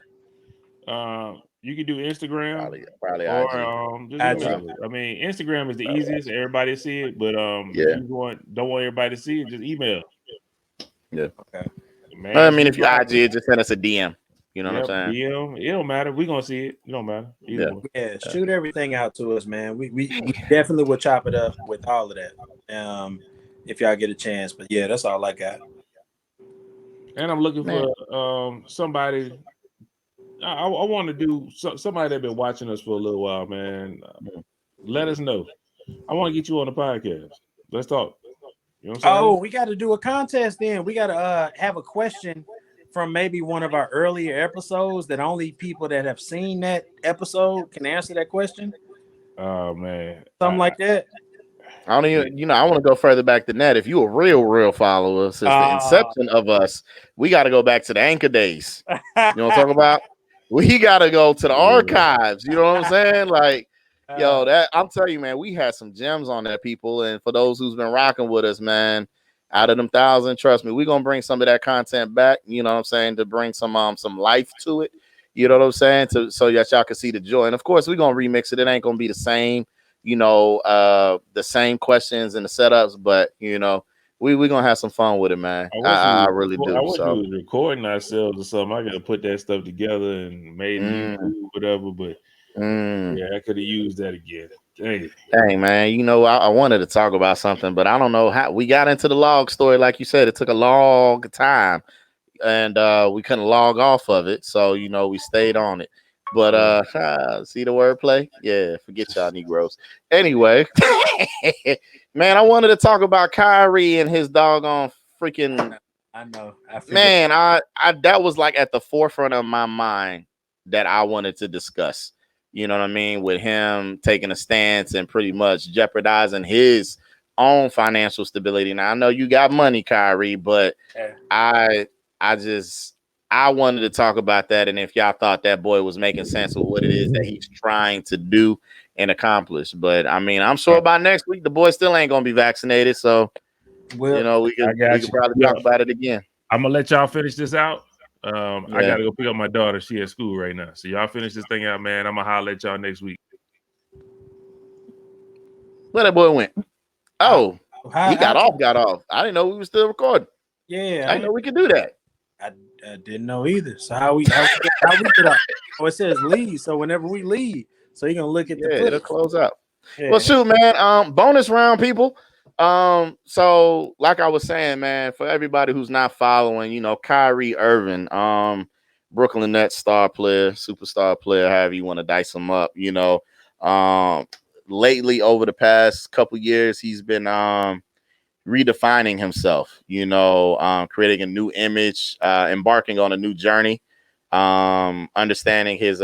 You can do Instagram probably or IG. just email it. I mean, Instagram is the easiest. Everybody see it, but if you don't want everybody to see it, just email. Yeah. Okay. Man, I mean, if you IG, just send us a DM. You know what I'm saying? DM. It don't matter. We gonna see it. It don't matter. Either way. Yeah, shoot everything out to us, man. We definitely will chop it up with all of that. If y'all get a chance. But yeah, that's all I got. And I'm looking for somebody. I want to do somebody that been watching us for a little while, man. Let us know. I want to get you on the podcast. Let's talk. You know what I'm saying? Oh, we got to do a contest then. We got to have a question from maybe one of our earlier episodes that only people that have seen that episode can answer that question. Oh man, something like that. I don't even, I want to go further back than that. If you a real follower since the inception of us, we got to go back to the anchor days. You know what I'm talking about? We got to go to the archives. You know what I'm saying? Like, yo, that I'm telling you, man, we had some gems on there, people. And for those who's been rocking with us, man, out of them 1,000, trust me, we're gonna bring some of that content back. You know what I'm saying? To bring some life to it. You know what I'm saying? So that y'all can see the joy. And of course, we're gonna remix it. It ain't gonna be the same. The same questions and the setups, but we're gonna have some fun with it, man. I really do. I wish we was recording ourselves or something. I gotta put that stuff together and made YouTube, whatever. But yeah, I could have used that again. Hey man, I wanted to talk about something, but I don't know how we got into the log story. Like you said, it took a long time, and we couldn't log off of it. So we stayed on it. But see the wordplay? Yeah, forget y'all Negroes. Anyway, man, I wanted to talk about Kyrie and his doggone freaking. I know. Man, I that was like at the forefront of my mind that I wanted to discuss. You know what I mean? With him taking a stance and pretty much jeopardizing his own financial stability. Now I know you got money, Kyrie, but I wanted to talk about that, and if y'all thought that boy was making sense of what it is that he's trying to do and accomplish. But I mean, I'm sure by next week the boy still ain't gonna be vaccinated, so we can probably talk about it again. I'm gonna let y'all finish this out. I gotta go pick up my daughter. She at school right now, so y'all finish this thing out, man. I'm gonna holler at y'all next week. Where that boy went? Oh, he got off. I didn't know we were still recording. Yeah, I didn't know we could do that. I didn't know either. So how we get up? Oh, it says leave. So whenever we leave, so you're gonna look at the it'll close out. Yeah. Well, shoot, man. Bonus round, people. So like I was saying, man, for everybody who's not following, Kyrie Irving, Brooklyn Nets star player, superstar player, however you want to dice him up, lately over the past couple years, he's been redefining himself, creating a new image, embarking on a new journey, understanding his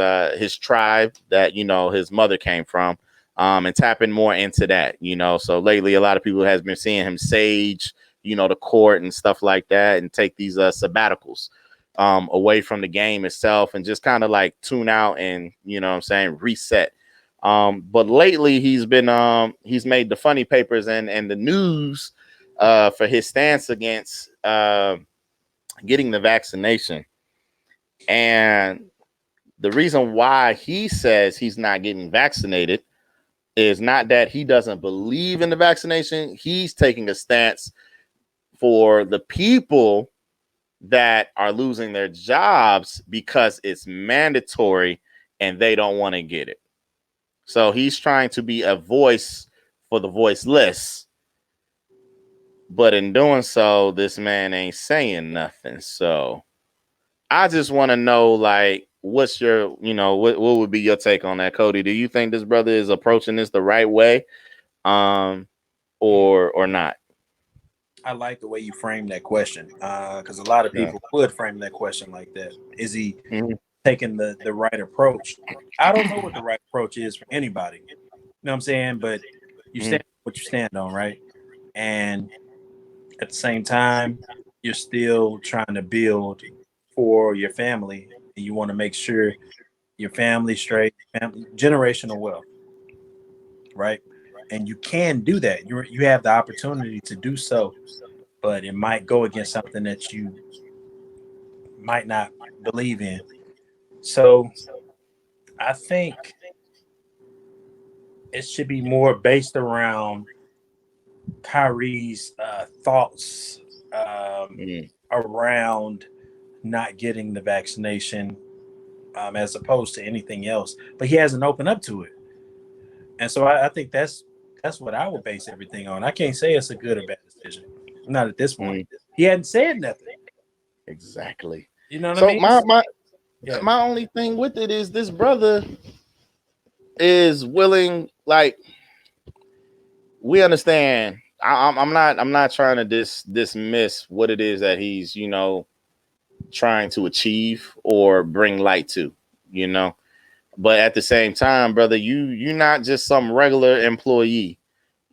tribe that, his mother came from, and tapping more into that, So lately, a lot of people has been seeing him sage, the court and stuff like that, and take these sabbaticals away from the game itself and just kind of like tune out and, reset. But lately he's made the funny papers and the news for his stance against getting the vaccination. And the reason why he says he's not getting vaccinated is not that he doesn't believe in the vaccination. He's taking a stance for the people that are losing their jobs because it's mandatory and they don't want to get it. So he's trying to be a voice for the voiceless. But in doing so, this man ain't saying nothing. So I just want to know, like, what's your, what would be your take on that, Cody? Do you think this brother is approaching this the right way, or not? I like the way you frame that question, because a lot of people would frame that question like that. Is he taking the right approach? I don't know what the right approach is for anybody. You know what I'm saying? But you stand what you stand on, right? And at the same time, you're still trying to build for your family, and you want to make sure your family's straight, generational wealth, right? And you can do that. You have the opportunity to do so, but it might go against something that you might not believe in. So I think it should be more based around Kyrie's thoughts around not getting the vaccination as opposed to anything else. But he hasn't opened up to it. And so I think that's what I would base everything on. I can't say it's a good or bad decision. Not at this point. He hadn't said nothing. Exactly. You know what so I mean? my only thing with it is this brother is willing, like, we understand. I'm not trying to dismiss what it is that he's, you know, trying to achieve or bring light to, you know. But at the same time, brother, you're not just some regular employee.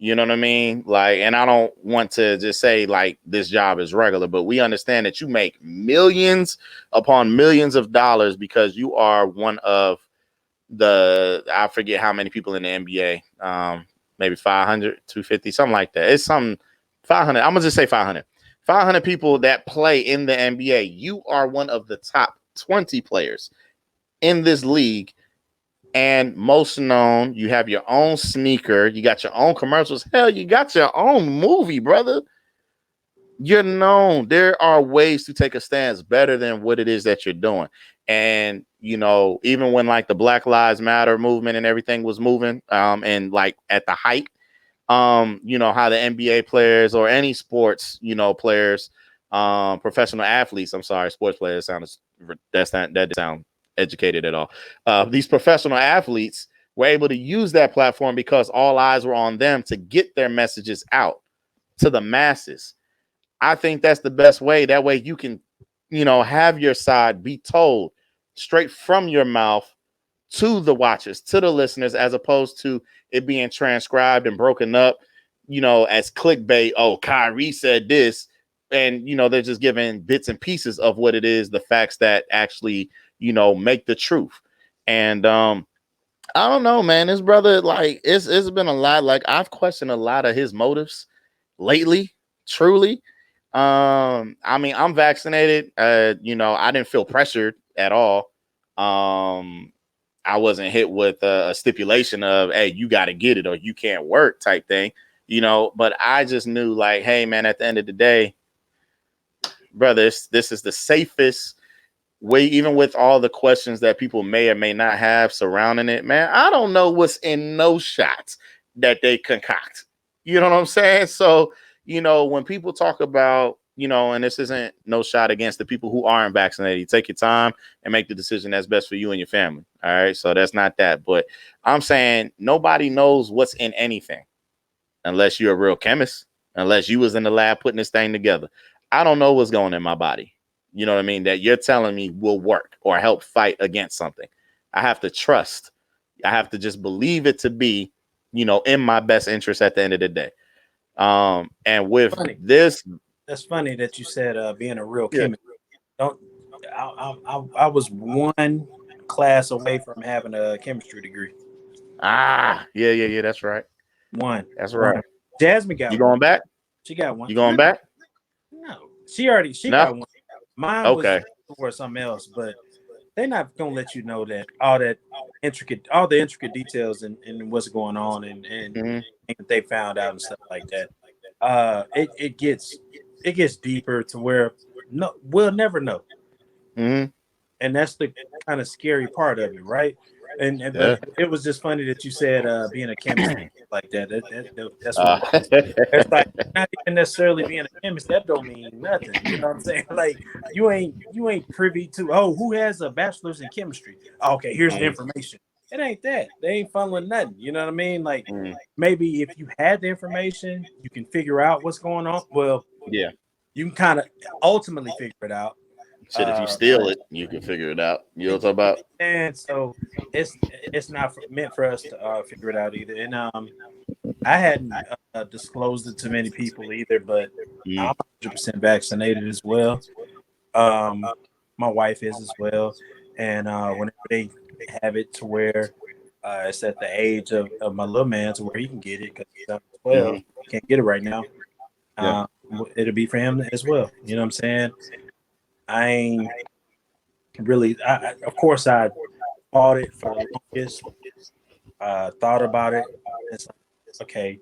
You know what I mean? Like, and I don't want to just say like this job is regular, but we understand that you make millions upon millions of dollars because you are one of I forget how many people in the NBA, maybe 500, 250, something like that. It's something 500. I'm going to just say 500. 500 people that play in the NBA. You are one of the top 20 players in this league. And most known, you have your own sneaker, you got your own commercials. Hell, you got your own movie, brother. You're known. There are ways to take a stance better than what it is that you're doing. And, you know, even when like the Black Lives Matter movement and everything was moving, and like at the height, you know, how the NBA players or any sports, you know, players, professional athletes, I'm sorry, sports players that didn't sound educated at all. These professional athletes were able to use that platform because all eyes were on them to get their messages out to the masses. I think that's the best way. That way you can, you know, have your side be told straight from your mouth to the watchers, to the listeners, as opposed to it being transcribed and broken up, you know, as clickbait. Oh, Kyrie said this. And, you know, they're just giving bits and pieces of what it is, the facts that actually, you know, make the truth. And I don't know, man. This brother, like, it's been a lot. Like, I've questioned a lot of his motives lately, truly. I mean, I'm vaccinated. You know, I didn't feel pressured at all. I wasn't hit with a stipulation of, hey, you got to get it or you can't work type thing, you know. But I just knew, like, hey, man, at the end of the day, brother, this is the safest way, even with all the questions that people may or may not have surrounding it, man. I don't know what's in no shots that they concoct. You know what I'm saying? So, you know, when people talk about, you know, and this isn't no shot against the people who aren't vaccinated, you take your time and make the decision that's best for you and your family. All right. So that's not that. But I'm saying nobody knows what's in anything unless you're a real chemist, unless you was in the lab putting this thing together. I don't know what's going in my body. You know what I mean? That you're telling me will work or help fight against something. I have to trust. I have to just believe it to be, you know, in my best interest at the end of the day. And with this, that's funny that you said being a real chemist. I was one class away from having a chemistry degree. Yeah. That's right. One. That's right. Jasmine got one. You going back? She got one. You going back? No, she got one. Mine was for something else, but they're not gonna let you know that all the intricate details and what's going on and that they found out and stuff like that. It gets deeper to where we'll never know. And that's the kind of scary part of it, right? But it was just funny that you said being a chemist like that. That's what it's like. Not even necessarily being a chemist. That don't mean nothing. You know what I'm saying? Like you ain't privy to who has a bachelor's in chemistry. Okay, here's the information. It ain't that. They ain't funneling nothing. You know what I mean? Like maybe if you had the information, you can figure out what's going on. Well, yeah, you can kind of ultimately figure it out. Shit, if you steal it, you can figure it out. You know what I'm talking about? And so it's not meant for us to figure it out either. And I hadn't disclosed it to many people either, but I'm 100% vaccinated as well. My wife is as well. And whenever they have it to where it's at the age of my little man to where he can get it because he's 12, he can't get it right now. It'll be for him as well. You know what I'm saying? I ain't really. Of course, I fought it for the longest. Thought about it. It's like, okay,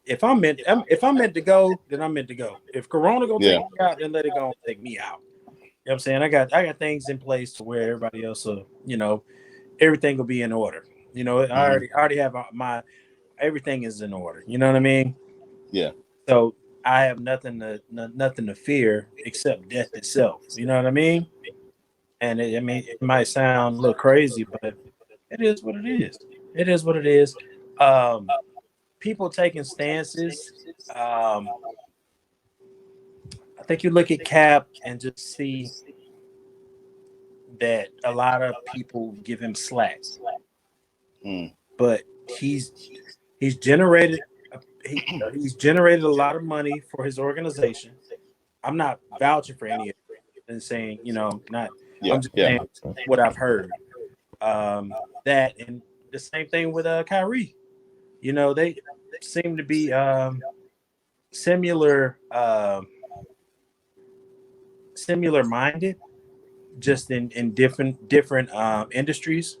if I'm meant to go, then I'm meant to go. If Corona gonna take me out, then let it go and take me out. You know what I'm saying? I got things in place to where everybody else will, everything will be in order. I already have my everything is in order. You know what I mean? Yeah. So I have nothing to fear except death itself. You know what I mean? And it might sound a little crazy, but it is what it is. It is what it is. People taking stances. I think you look at Cap and just see that a lot of people give him slack, but he's generated he's generated a lot of money for his organization. I'm not vouching for any of it and saying, not. I'm just saying what I've heard. That and the same thing with Kyrie. They seem to be similar minded, just in different industries,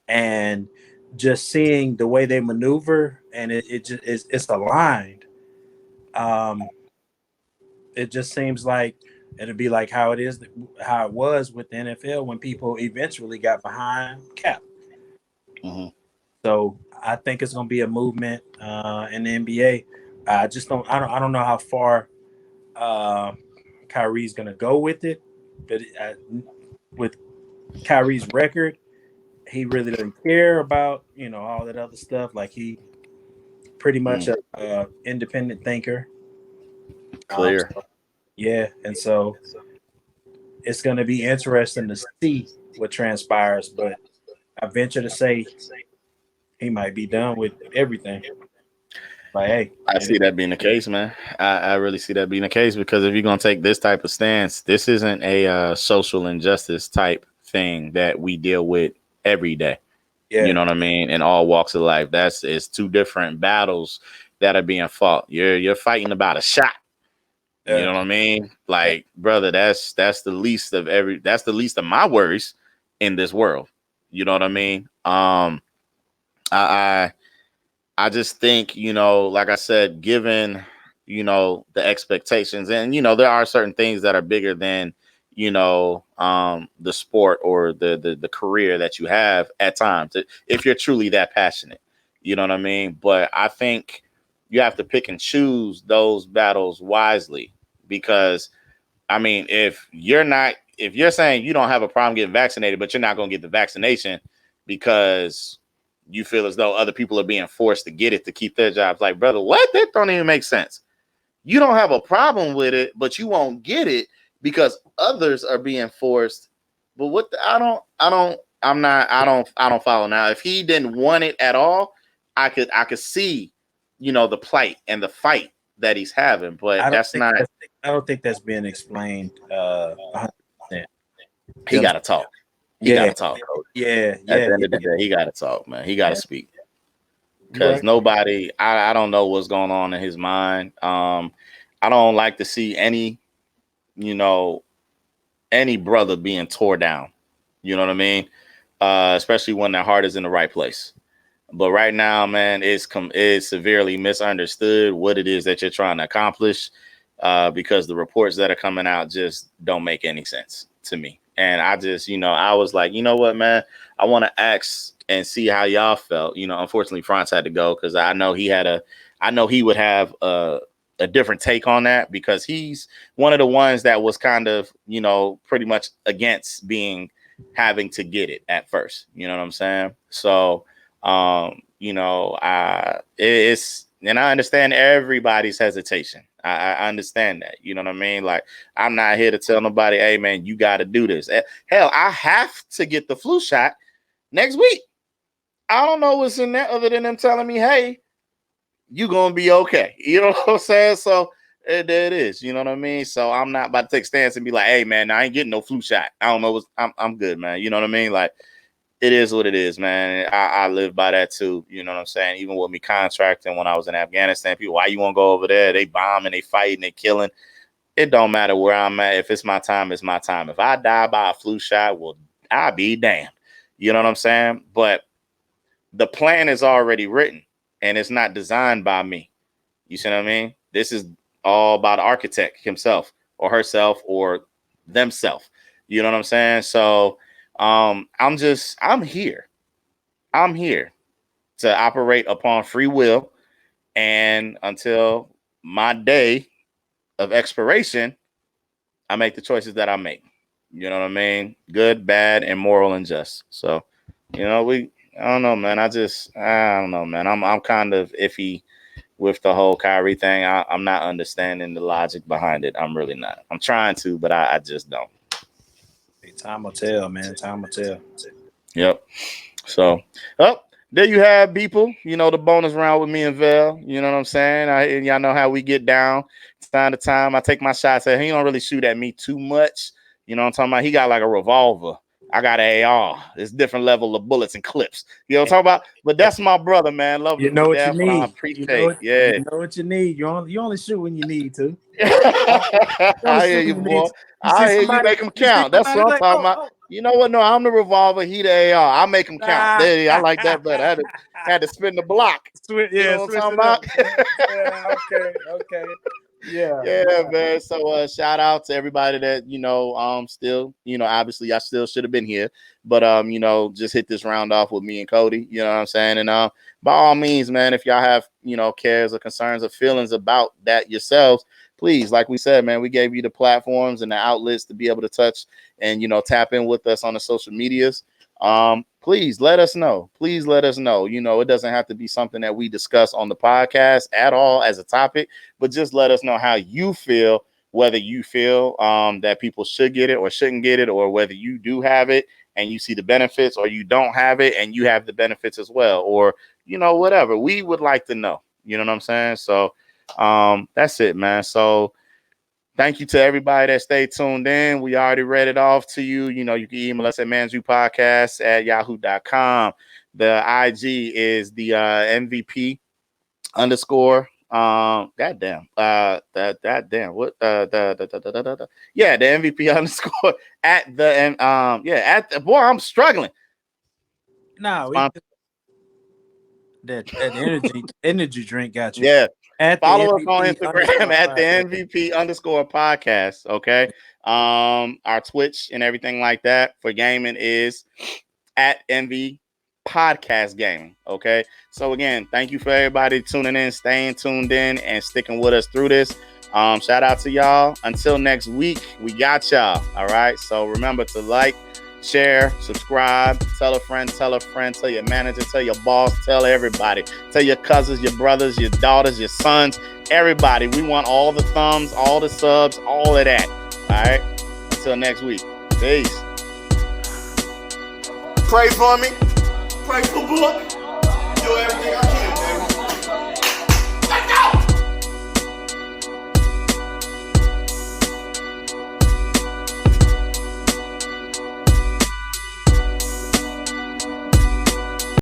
and just seeing the way they maneuver, and it just it's aligned. It just seems like it'll be like how it was with the NFL when people eventually got behind Cap. So I think it's going to be a movement in the NBA. I don't know how far Kyrie's going to go with it, but with Kyrie's record, he really doesn't care about all that other stuff. Like, he pretty much a independent thinker. Clear. And so it's going to be interesting to see what transpires. But I venture to say he might be done with everything. Like, hey, I see that being the case, man. I really see that being the case, because if you're going to take this type of stance, this isn't a social injustice type thing that we deal with every day. Yeah. You know what I mean? In all walks of life, it's two different battles that are being fought. You're fighting about a shot. Yeah. You know what I mean? Like, brother, that's the least of my worries in this world. You know what I mean? I just think, like I said, given, the expectations, and, there are certain things that are bigger than, the sport or the career that you have at times, if you're truly that passionate, you know what I mean? But I think you have to pick and choose those battles wisely, because, I mean, if you're saying you don't have a problem getting vaccinated, but you're not going to get the vaccination because you feel as though other people are being forced to get it to keep their jobs. Like, brother, what? That don't even make sense. You don't have a problem with it, but you won't get it because others are being forced. But what I don't follow. Now, if he didn't want it at all, I could see, the plight and the fight that he's having, but I don't think that's being explained 100%. He got to talk. He got to talk, Cody. Yeah. At the end of the day, he got to talk, man. He got to speak. Because nobody, I don't know what's going on in his mind. I don't like to see any brother being tore down. You know what I mean? Especially when their heart is in the right place. But right now, man, it's severely misunderstood what it is that you're trying to accomplish, because the reports that are coming out just don't make any sense to me. And I just, I was like, you know what, man, I want to ask and see how y'all felt. Unfortunately, Franz had to go, because I know he would have a different take on that, because he's one of the ones that was kind of, pretty much against having to get it at first. You know what I'm saying? So, and I understand everybody's hesitation. I understand that. You know what I mean? Like, I'm not here to tell nobody, hey, man, you got to do this. Hell, I have to get the flu shot next week. I don't know what's in there other than them telling me, hey, you going to be okay. You know what I'm saying? So there it is. You know what I mean? So I'm not about to take a stance and be like, hey, man, I ain't getting no flu shot. I don't know. I'm good, man. You know what I mean? Like, it is what it is, man. I live by that too. You know what I'm saying? Even with me contracting when I was in Afghanistan, people, why you want to go over there? They bombing, they fighting, they killing. It don't matter where I'm at. If it's my time, it's my time. If I die by a flu shot, well, I'll be damned. You know what I'm saying? But the plan is already written and it's not designed by me. You see what I mean? This is all by the architect himself or herself or themselves. You know what I'm saying? So I'm here. I'm here to operate upon free will. And until my day of expiration, I make the choices that I make. You know what I mean? Good, bad, and moral and just. So, I don't know, man. I don't know, man. I'm kind of iffy with the whole Kyrie thing. I'm not understanding the logic behind it. I'm really not. I'm trying to, but I just don't. Time will tell, man. Time will tell. Yep. So, there you have people, the bonus round with me and Vel. You know what I'm saying? Y'all know how we get down. It's time to time. I take my shots at him. He don't really shoot at me too much. You know what I'm talking about? He got like a revolver. I got an AR. It's different level of bullets and clips. You know what I'm talking about? But that's my brother, man. Love you him know to what death. you need. I appreciate You know what you need. You only shoot when you need to. I hear you, boy. I hear you. Make them count. That's what I'm talking about. You know what? No, I'm the revolver. He the AR. I make them count. There, I like that better. I had to spin the block. You know what I'm talking about? Yeah, okay. Yeah, man. So shout out to everybody that still, obviously I still should have been here, but just hit this round off with me and Cody. You know what I'm saying? And by all means, man, if y'all have cares or concerns or feelings about that yourselves, please, like we said, man, we gave you the platforms and the outlets to be able to touch and tap in with us on the social medias. Please let us know. It doesn't have to be something that we discuss on the podcast at all as a topic, but just let us know how you feel, whether you feel that people should get it or shouldn't get it, or whether you do have it and you see the benefits, or you don't have it and you have the benefits as well, or whatever. We would like to know. You know what I'm saying? So that's it, man. So thank you to everybody that stayed tuned in. We already read it off to you. You can email us at manzupodcast@yahoo.com. The IG is the MVP _ goddamn. The MVP _ at the boy. I'm struggling. No, that energy drink got you. Yeah. At follow us on Instagram at the MVP _ podcast. Okay. Our Twitch and everything like that for gaming is at MV Podcast Gaming. Okay. So again, thank you for everybody tuning in, staying tuned in, and sticking with us through this. Shout out to y'all. Until next week, we got y'all. All right. So remember to like, share, subscribe, tell a friend, tell your manager, tell your boss, tell everybody, tell your cousins, your brothers, your daughters, your sons, everybody. We want all the thumbs, all the subs, all of that. All right. Until next week. Peace. Pray for me. Pray for Book. Do everything I can.